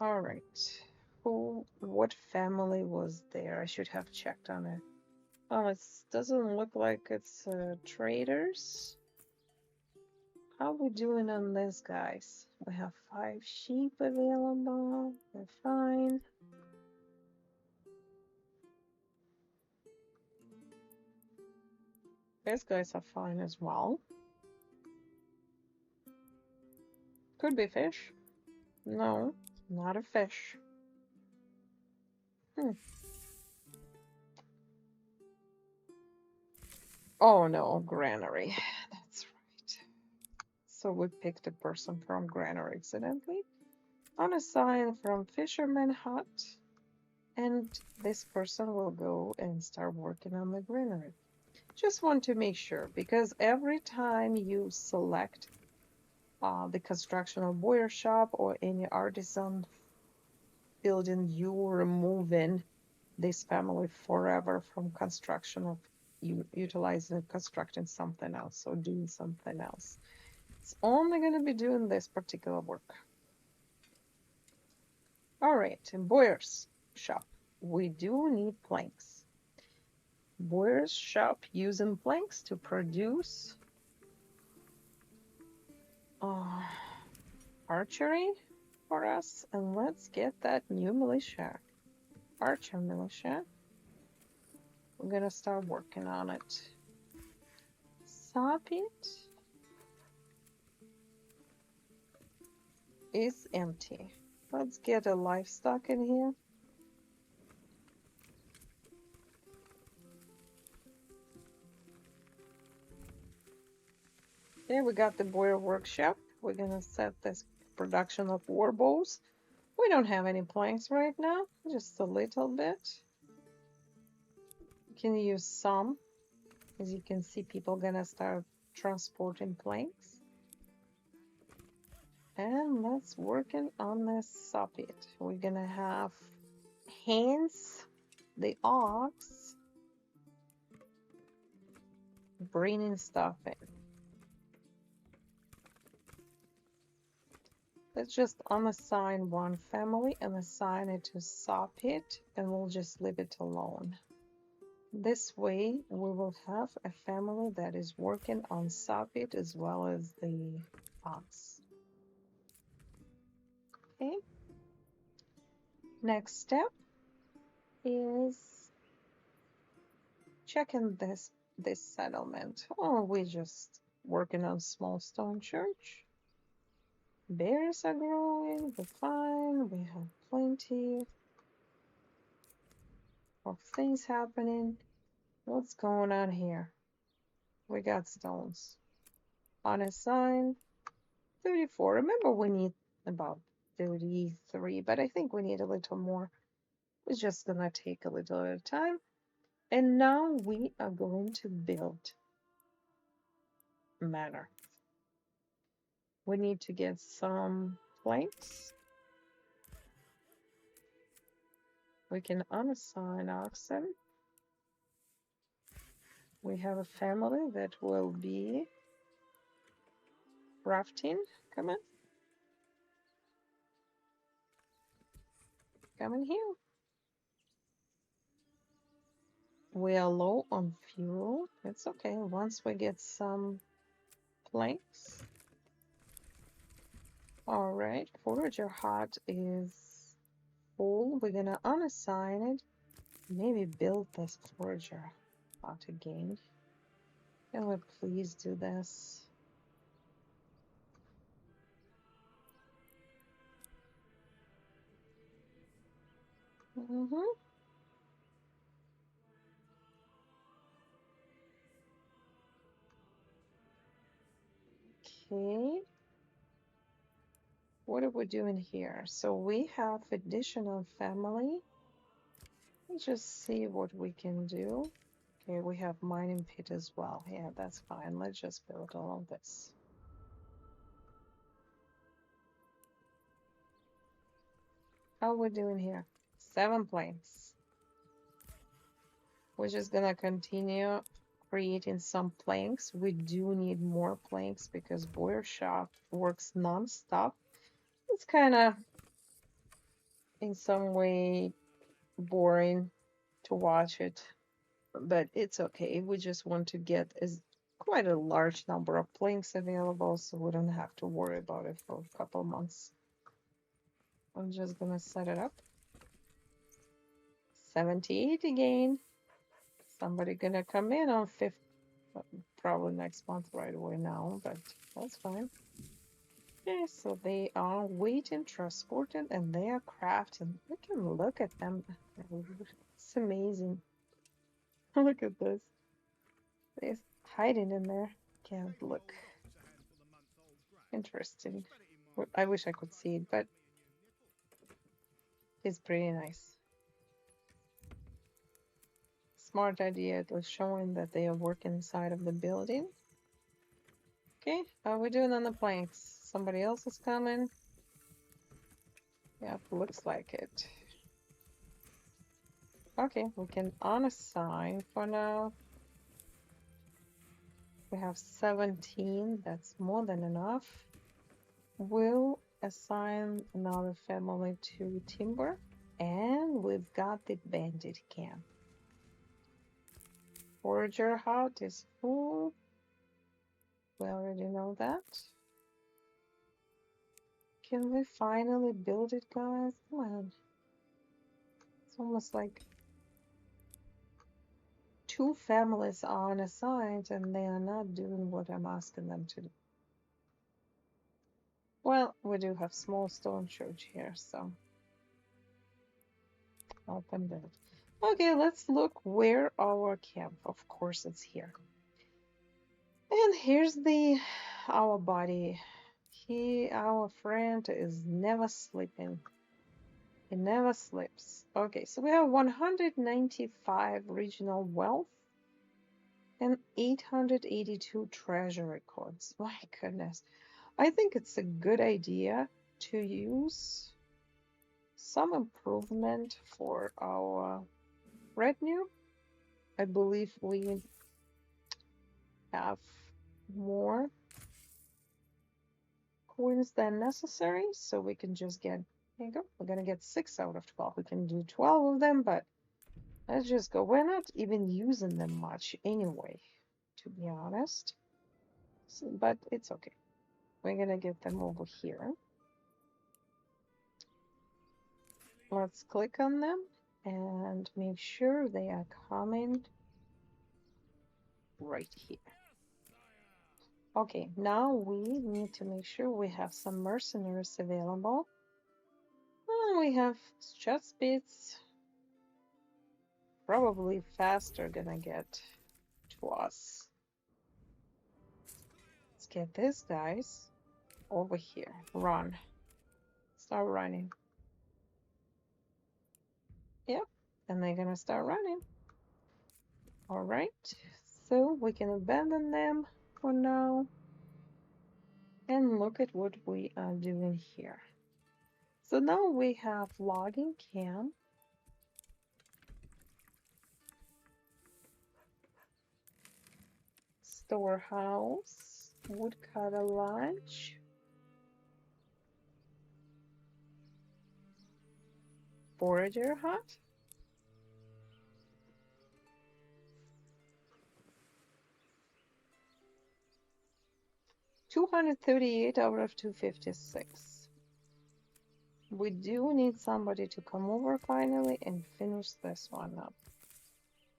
All right, what family was there? I should have checked on it. Oh, it doesn't look like it's traders. How we doing on this, guys? We have 5 sheep available. We're fine. These guys are fine as well. Could be fish. No, not a fish. Oh no, granary. That's right. So we picked a person from granary accidentally. Unassigned from fisherman hut. And this person will go and start working on the granary. Just want to make sure, because every time you select the construction of boyer shop or any artisan building, you removing this family forever from construction of utilizing and constructing something else or doing something else. It's only going to be doing this particular work. All right, in boyer's shop, we do need planks. Boyer's shop using planks to produce archery for us, and let's get that new militia, archer militia. We're gonna start working on it. Socket is empty. Let's get a livestock in here. Okay, we got the boyer workshop. We're gonna set this production of war bows. We don't have any planks right now, just a little bit. You can use some. As you can see, people gonna start transporting planks. And let's working on this socket. We're gonna have Hans, the ox, bringing stuff in. Let's just unassign 1 family and assign it to socket, and we'll just leave it alone. This way, we will have a family that is working on socket as well as the ox. Okay. Next step is checking this settlement. Oh, we're just working on small stone church. Berries are growing, we're fine, we have plenty of things happening. What's going on here? We got stones. Unassigned. 34. Remember, we need about 33, but I think we need a little more. It's just gonna take a little at a time. And now we are going to build Manor. We need to get some planks. We can unassign oxen. We have a family that will be rafting. Come on. Come in here. We are low on fuel. It's okay. Once we get some planks. All right. Forager hut is full. We're gonna unassign it. Maybe build this forager hut again. Can we please do this? Mm-hmm. Okay. What are we doing here? So we have additional family. Let's just see what we can do. Okay, we have mining pit as well. Yeah, that's fine. Let's just build all of this. How are we doing here? 7 planks. We're just gonna continue creating some planks. We do need more planks because boiler shop works non-stop. It's kind of in some way boring to watch it, but it's okay. We just want to get quite a large number of planks available so we don't have to worry about it for a couple months. I'm just gonna set it up. 78 again. Somebody gonna come in on 5th, probably next month right away now, but that's fine. Okay, so they are waiting, transported, and they are crafting. We can look at them. It's amazing. Look at this. They're hiding in there. Can't look. Interesting. I wish I could see it, but it's pretty nice. Smart idea. It was showing that they are working inside of the building. Okay, how are we doing on the planks? Somebody else is coming. Yep, looks like it. Okay, we can unassign for now. We have 17. That's more than enough. We'll assign another family to timber. And we've got the bandit camp. Forager hut is full. We already know that. Can we finally build it, guys? Come on. It's almost like 2 families are unassigned and they are not doing what I'm asking them to do. Well, we do have small stone church here, so open build. Okay, let's look where our camp. Of course, it's here. And here's our body. Our friend, is never sleeping. He never sleeps. Okay, so we have 195 regional wealth and 882 treasury coins. My goodness. I think it's a good idea to use some improvement for our retinue. I believe we have more coins than necessary, so we can just get, there you go, we're gonna get 6 out of 12. We can do 12 of them, but let's just go. We're not even using them much anyway, to be honest. So, but it's okay. We're gonna get them over here. Let's click on them and make sure they are coming right here. Okay, now we need to make sure we have some mercenaries available. We have chest bits. Probably faster gonna get to us. Let's get this, guys. over here. Run. Start running. Yep. And they're gonna start running. All right. So we can abandon them for now. And look at what we are doing here. So now we have logging camp, storehouse, woodcutter lodge, forager hut, $238 out of 256. We do need somebody to come over finally and finish this one up.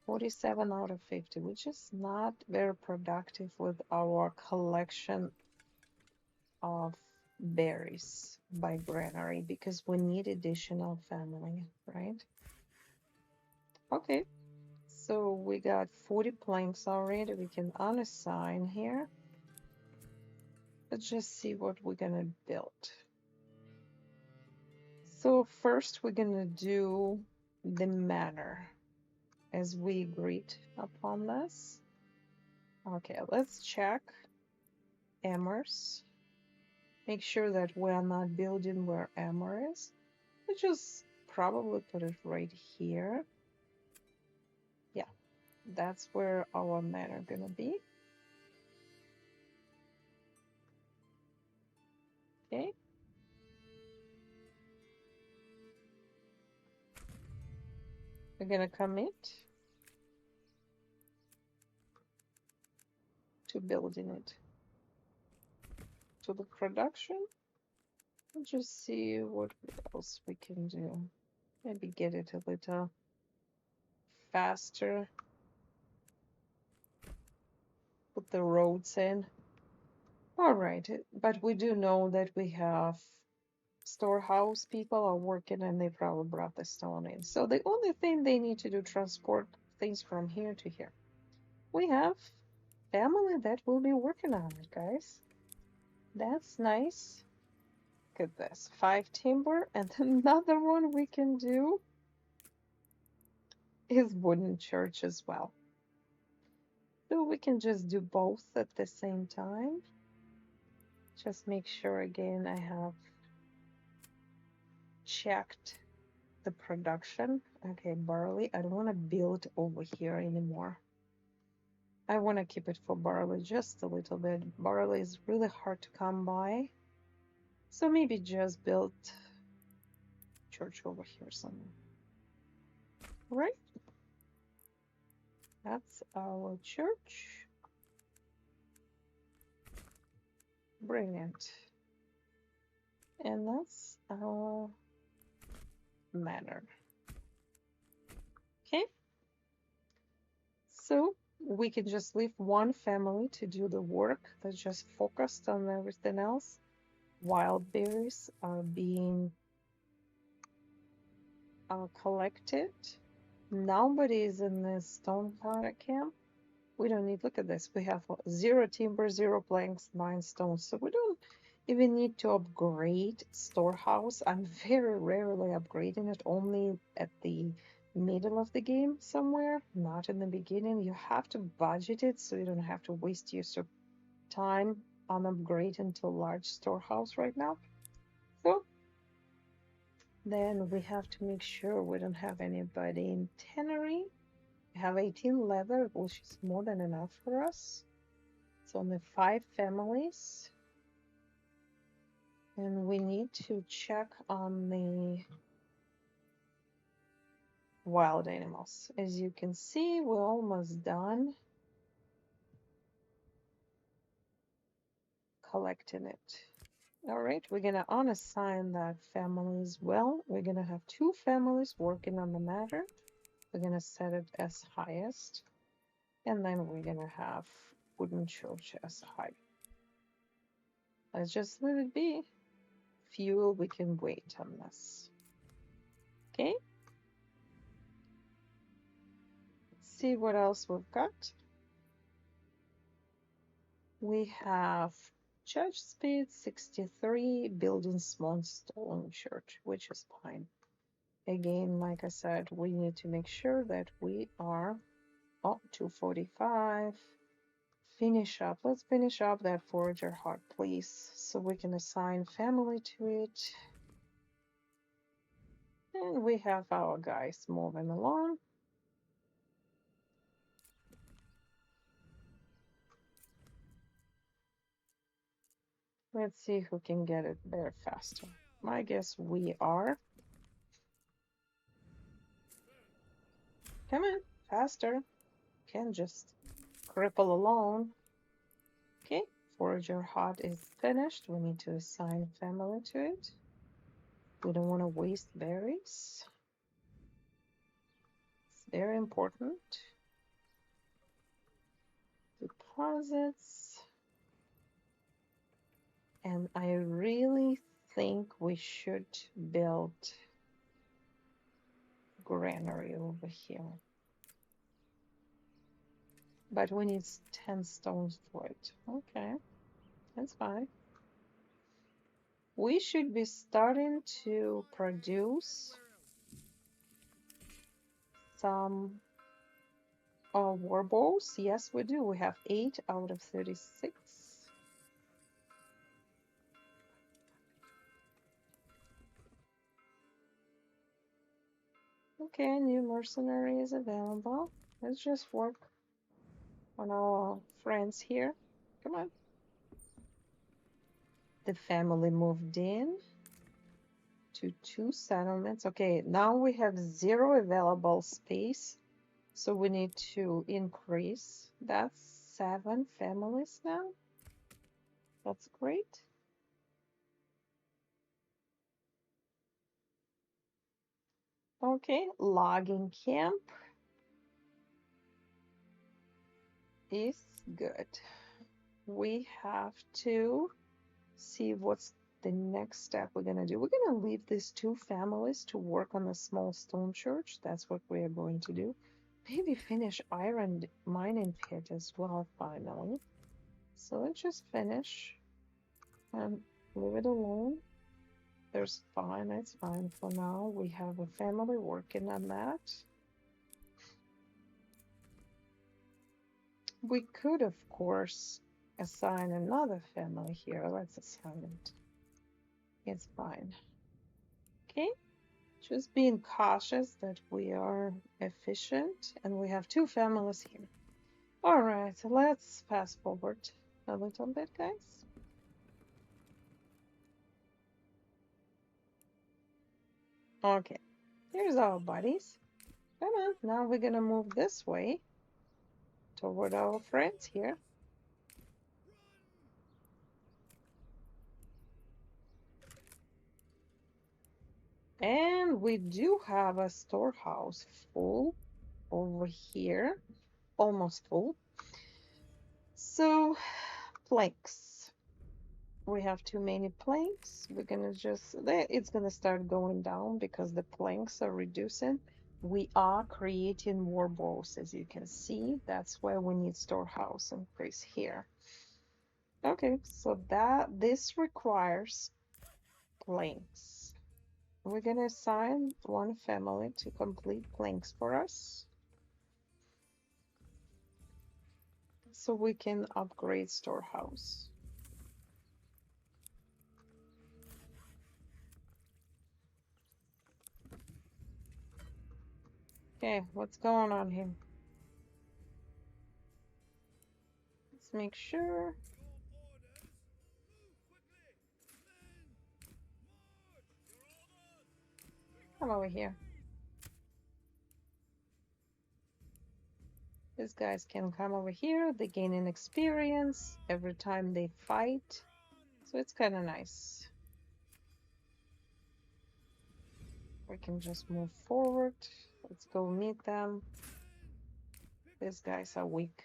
47 out of 50, which is not very productive with our collection of berries by granary because we need additional family, right? Okay, so we got 40 planks already. We can unassign here. Let's just see what we're gonna build. So first we're gonna do the manor as we agreed upon this. Okay, let's check Amherst. Make sure that we're not building where Amor is. Let's just probably put it right here. Yeah, that's where our manor gonna be. Okay. We're gonna commit to building it. To the production. Let's just see what else we can do. Maybe get it a little faster. Put the roads in. All right, but we do know that we have storehouse people are working and they probably brought the stone in. So the only thing they need to do transport things from here to here. We have family that will be working on it, guys. That's nice. Look at this. 5 timber, and another one we can do is wooden church as well. So we can just do both at the same time. Just make sure again I have checked the production. Okay, barley. I don't want to build over here anymore. I want to keep it for barley just a little bit. Barley is really hard to come by. So maybe just build church over here somewhere. Right? That's our church. Brilliant. And that's our manor. Okay. So we can just leave one family to do the work that's just focused on everything else. Wild berries are being collected. Nobody is in the stone cutter camp. We don't need, look at this. We have 0 timber, 0 planks, 9 stones. So we don't even need to upgrade storehouse. I'm very rarely upgrading it, only at the middle of the game somewhere, not in the beginning. You have to budget it so you don't have to waste your time on upgrading to a large storehouse right now. So then we have to make sure we don't have anybody in tannery. We have 18 leather, which is more than enough for us. It's only 5 families. And we need to check on the wild animals. As you can see, we're almost done collecting it. All right, we're gonna unassign that family as well. We're gonna have 2 families working on the matter. We're gonna set it as highest. And then we're gonna have wooden church as high. Let's just let it be. Fuel, we can wait on this. Okay. Let's see what else we've got. We have Church speed 63, building small stone church, which is fine. Again, like I said, we need to make sure that we are 245. Finish up. Let's finish up that forager hut, please, so we can assign family to it. And we have our guys moving along. Let's see who can get it there faster. I guess we are. Come on, faster. Can't just cripple alone. Okay, forager hut is finished. We need to assign family to it. We don't want to waste berries. It's very important. Deposits. And I really think we should build granary over here. But we need 10 stones for it. Okay, that's fine. We should be starting to produce some war bows. Yes, we do. We have 8 out of 36. Okay, new mercenary is available. Let's just work on our friends here. Come on. The family moved in to 2 settlements. Okay, now we have 0 available space, so we need to increase. That's 7 families now. That's great. Okay, logging camp is good. We have to see what's the next step we're gonna do. We're gonna leave these 2 families to work on the small stone church. That's what we are going to do. Maybe finish iron mining pit as well finally. So let's just finish and leave it alone. There's fine, it's fine for now. We have a family working on that. We could, of course, assign another family here. Let's assign it. It's fine. Okay, just being cautious that we are efficient, and we have 2 families here. All right, so let's fast forward a little bit, guys. Okay, here's our buddies. Come on, now we're gonna move this way toward our friends here. And we do have a storehouse full over here, almost full. So, planks. We have too many planks. We're gonna just, it's gonna start going down because the planks are reducing. We are creating more bows, as you can see. That's why we need storehouse increase here. Okay, so this requires planks. We're gonna assign 1 family to complete planks for us, so we can upgrade storehouse. Okay, what's going on here? Let's make sure. Come over here. These guys can come over here. They gain an experience every time they fight, so it's kind of nice. We can just move forward. Let's go meet them. These guys are weak.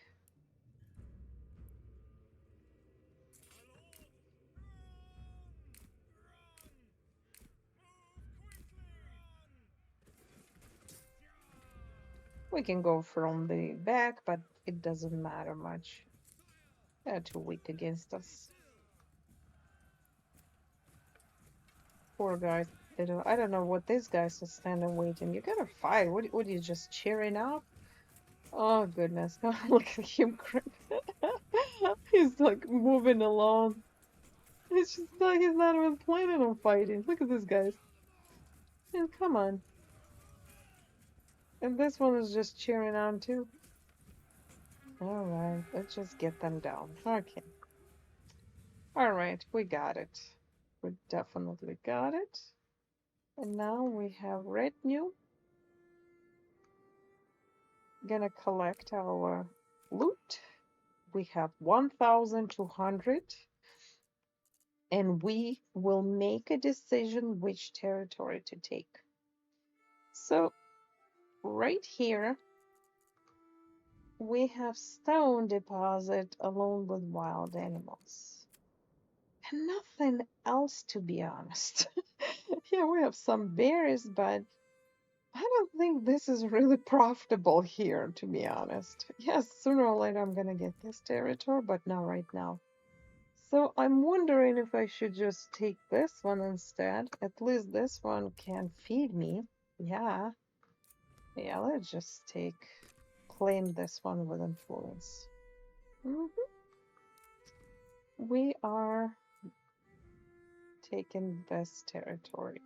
We can go from the back, but it doesn't matter much. They're too weak against us. Poor guys. I don't know what these guys are standing waiting. You gotta fight. What are you just cheering up? Oh goodness. Look at him crap. He's like moving along. It's just like he's not even planning on fighting. Look at this guys. And come on. And this one is just cheering on too. Alright, let's just get them down. Okay. Alright, we got it. We definitely got it. And now we have retinue. Gonna collect our loot. We have 1,200. And we will make a decision which territory to take. So, right here, we have stone deposit along with wild animals. And nothing else, to be honest. Yeah, we have some berries, but I don't think this is really profitable here, to be honest. Yes, sooner or later I'm gonna get this territory, but not right now. So I'm wondering if I should just take this one instead. At least this one can feed me. Yeah. Yeah, let's just claim this one with influence. We are taking this territory.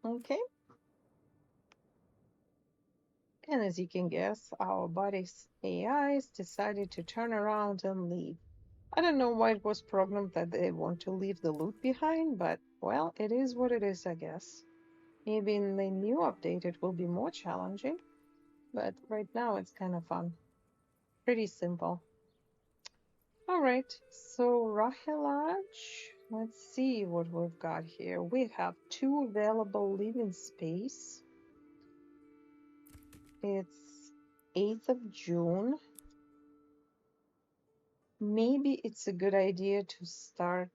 Okay. And as you can guess, our body's AIs decided to turn around and leave. I don't know why it was programmed that they want to leave the loot behind, but well, it is what it is, I guess. Maybe in the new update it will be more challenging, but right now it's kind of fun. Pretty simple. Alright, so Rahelaj, let's see what we've got here. We have 2 available living space. It's 8th of June. Maybe it's a good idea to start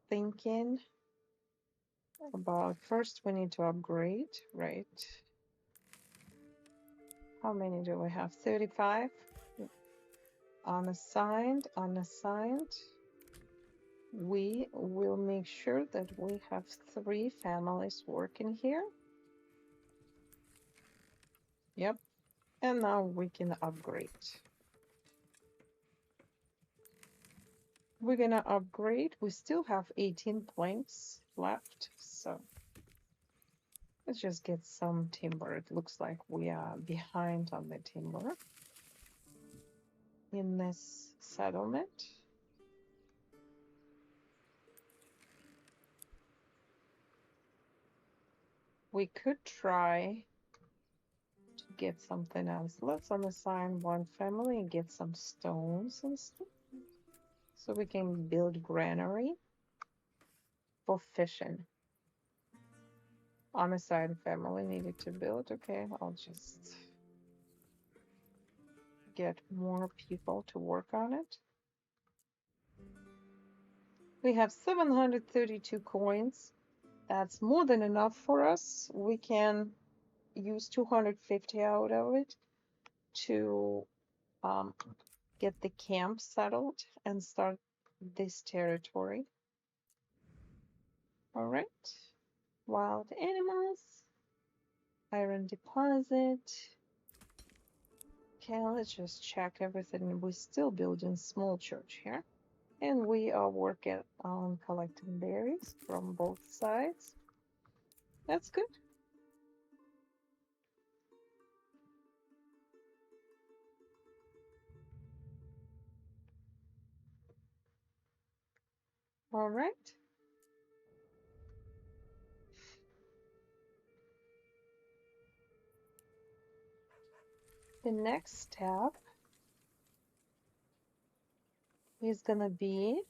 thinking about, first we need to upgrade, right? How many do we have? 35? Unassigned, unassigned. We will make sure that we have 3 families working here. Yep. And now we can upgrade. We're gonna upgrade. We still have 18 planks left, so let's just get some timber. It looks like we are behind on the timber in this settlement. We could try to get something else. Let's unassign 1 family and get some stones and stuff, so we can build granary for fishing. Unassigned family needed to build. Okay, I'll just get more people to work on it. We have 732 coins. That's more than enough for us. We can use 250 out of it to get the camp settled and start this territory. All right. Wild animals. Iron deposit. Okay, let's just check everything. We're still building small church here. And we are working on collecting berries from both sides. That's good. All right. The next step is gonna be,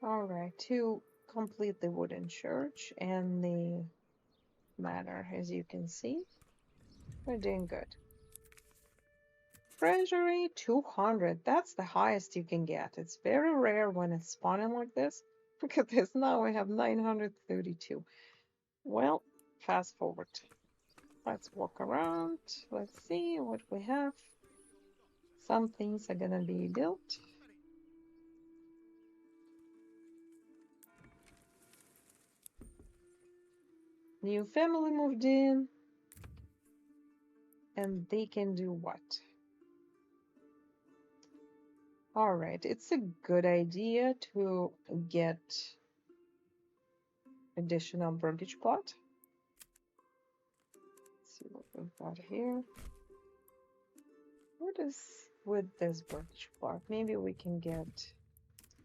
all right, to complete the wooden church and the manor. As you can see, we're doing good. Treasury 200. That's the highest you can get. It's very rare when it's spawning like this. Look at this. Now we have 932. Well, fast forward. Let's walk around. Let's see what we have. Some things are gonna be built. New family moved in, and they can do what? All right, it's a good idea to get additional mortgage plot. Let's see what we've got here. What is with this mortgage plot? Maybe we can get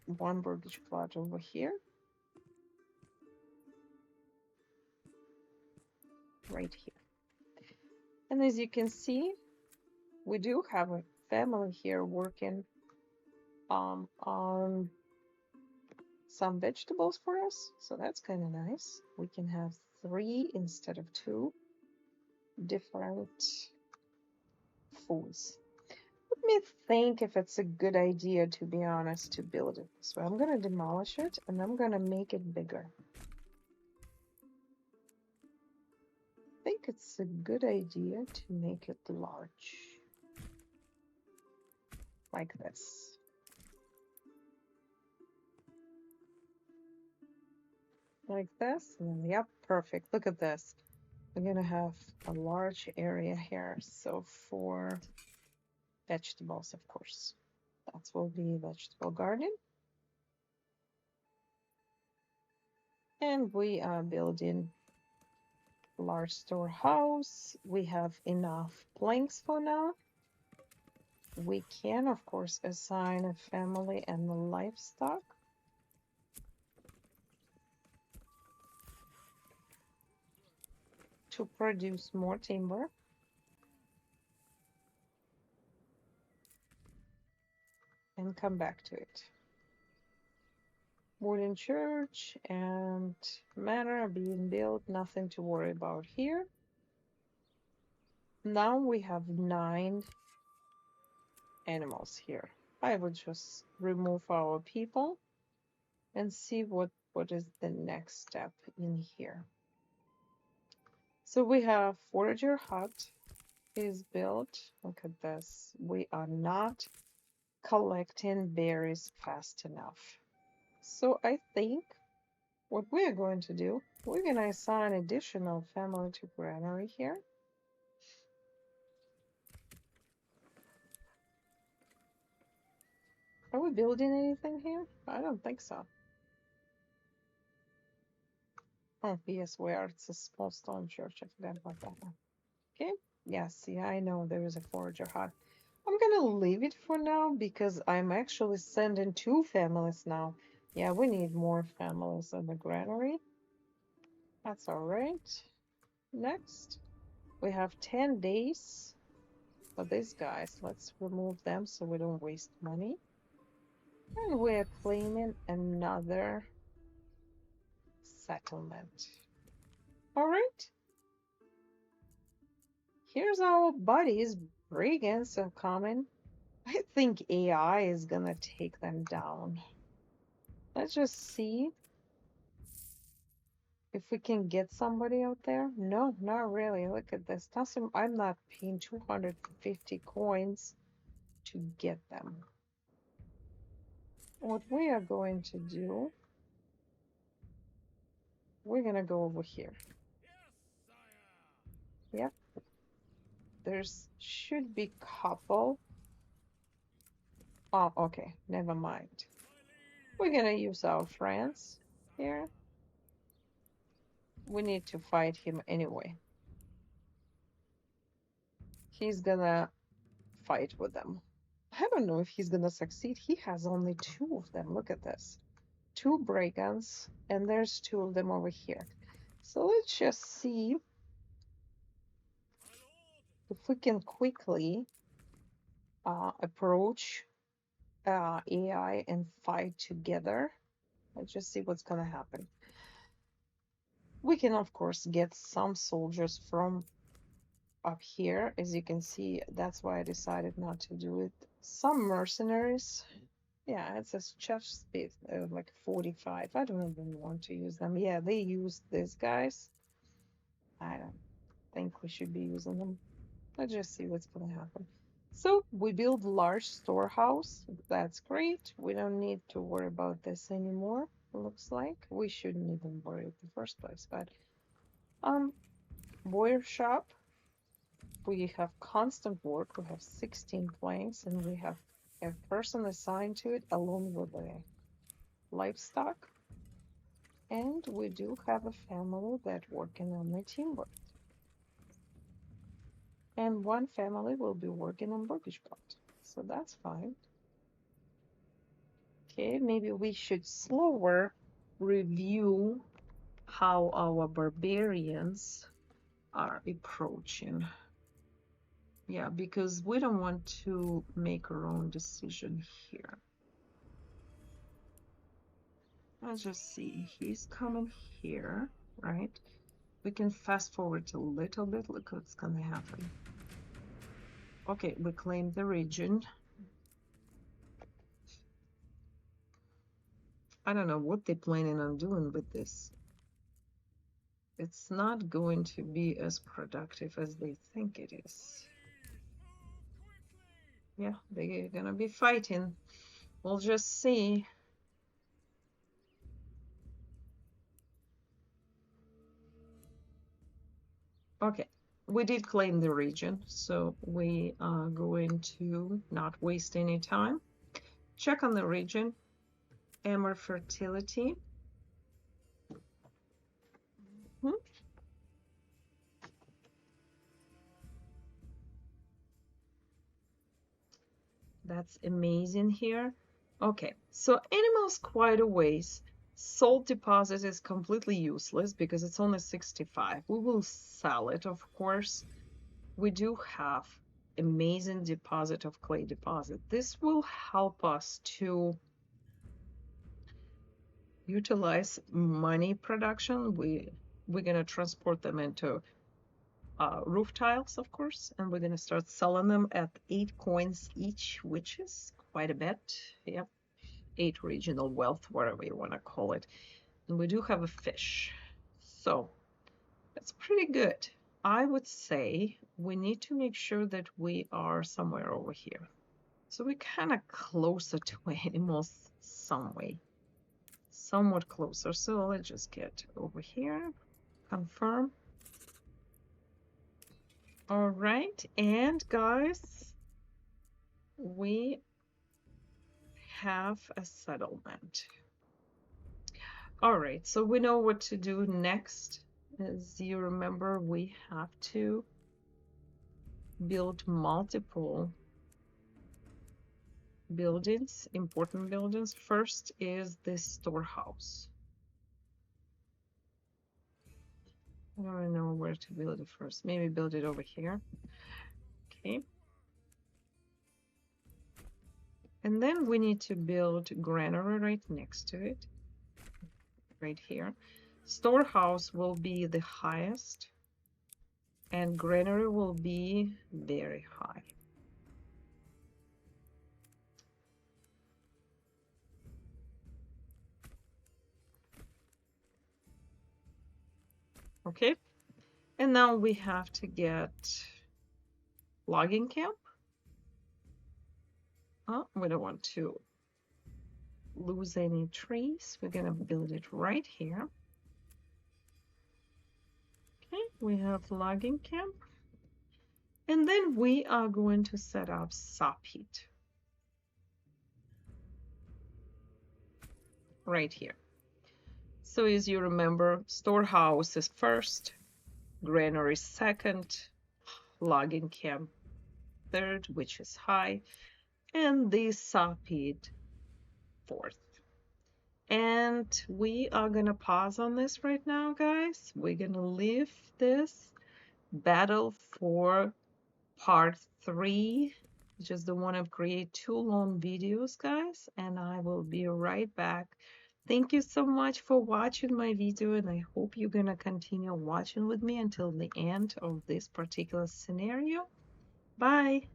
one mortgage plot over here. Right here. And as you can see, we do have a family here working on some vegetables for us, so that's kind of nice. We can have 3 instead of 2 different foods. Let me think if it's a good idea, to be honest, to build it this way. I'm gonna demolish it and I'm gonna make it bigger. I think it's a good idea to make it large, like this. Like this, and then, yep, perfect. Look at this. We're gonna have a large area here, so for vegetables, of course. That will be a vegetable garden. And we are building a large storehouse. We have enough planks for now. We can, of course, assign a family and the livestock. To produce more timber. And come back to it. Wooden church and manor are being built. Nothing to worry about here. Now we have 9 animals here. I would just remove our people and see what is the next step in here. So we have forager hut is built. Look at this. We are not collecting berries fast enough. So I think what we're going to do, we're going to assign additional family to granary here. Are we building anything here? I don't think so. Oh, yes, we are. It's a small stone church. I forgot about that one. Okay. Yeah, see, I know there is a forager hut. I'm gonna leave it for now because I'm actually sending 2 families now. Yeah, we need more families in the granary. That's all right. Next, we have 10 days for these guys. Let's remove them so we don't waste money. And we're claiming another settlement. All right. Here's our buddies. Brigands are coming. I think AI is gonna take them down. Let's just see if we can get somebody out there. No, not really. Look at this. I'm not paying 250 coins to get them. What we are going to do, we're gonna go over here. Yep. There's should be couple. Oh, okay. Never mind. We're gonna use our friends here. We need to fight him anyway. He's gonna fight with them. I don't know if he's gonna succeed. He has only 2 of them. Look at this. 2 brigands, and there's 2 of them over here. So let's just see if we can quickly approach AI and fight together. Let's just see what's gonna happen. We can, of course, get some soldiers from up here. As you can see, that's why I decided not to do it. Some mercenaries. Yeah, it says chef speed, like 45. I don't even want to use them. Yeah, they use these guys. I don't think we should be using them. Let's just see what's gonna happen. So we build large storehouse. That's great. We don't need to worry about this anymore. Looks like we shouldn't even worry in the first place. But boyer shop. We have constant work. We have 16 planks, and we have a person assigned to it along with the livestock. And we do have a family that working on the timber. And one family will be working on mortgage plot. So that's fine. Okay, maybe we should slower review how our barbarians are approaching. Yeah, because we don't want to make our own decision here. Let's just see. He's coming here, right? We can fast forward a little bit. Look what's gonna happen. Okay, we claim the region. I don't know what they're planning on doing with this. It's not going to be as productive as they think it is. Yeah, they're gonna be fighting. We'll just see. Okay, we did claim the region, so we are going to not waste any time. Check on the region. Emmer fertility. That's amazing here. Okay, so animals quite a ways. Salt deposit is completely useless because it's only 65. We will sell it, of course. We do have amazing deposit of clay deposit. This will help us to utilize money production. We're gonna transport them into roof tiles, of course, and we're gonna start selling them at 8 coins each, which is quite a bit. Yep, 8 regional wealth, whatever you want to call it. And we do have a fish, so that's pretty good. I would say we need to make sure that we are somewhere over here. So we're kind of closer to animals some way. Somewhat closer. So let's just get over here. Confirm. All right. And guys, we have a settlement. All right. So we know what to do next. As you remember, we have to build multiple buildings, important buildings. First is this storehouse. I don't know where to build it first. Maybe build it over here. Okay. And then we need to build granary right next to it. Right here. Storehouse will be the highest. And granary will be very high. Okay. And now we have to get logging camp. Oh, we don't want to lose any trees. We're gonna build it right here. Okay, we have logging camp. And then we are going to set up sap heat. Right here. So as you remember, storehouse is first, granary second, logging camp third, which is high, and the sap heat fourth. And we are gonna pause on this right now, guys. We're gonna leave this battle for part 3. Just don't want to create 2 long videos, guys, and I will be right back. Thank you so much for watching my video, and I hope you're gonna continue watching with me until the end of this particular scenario. Bye.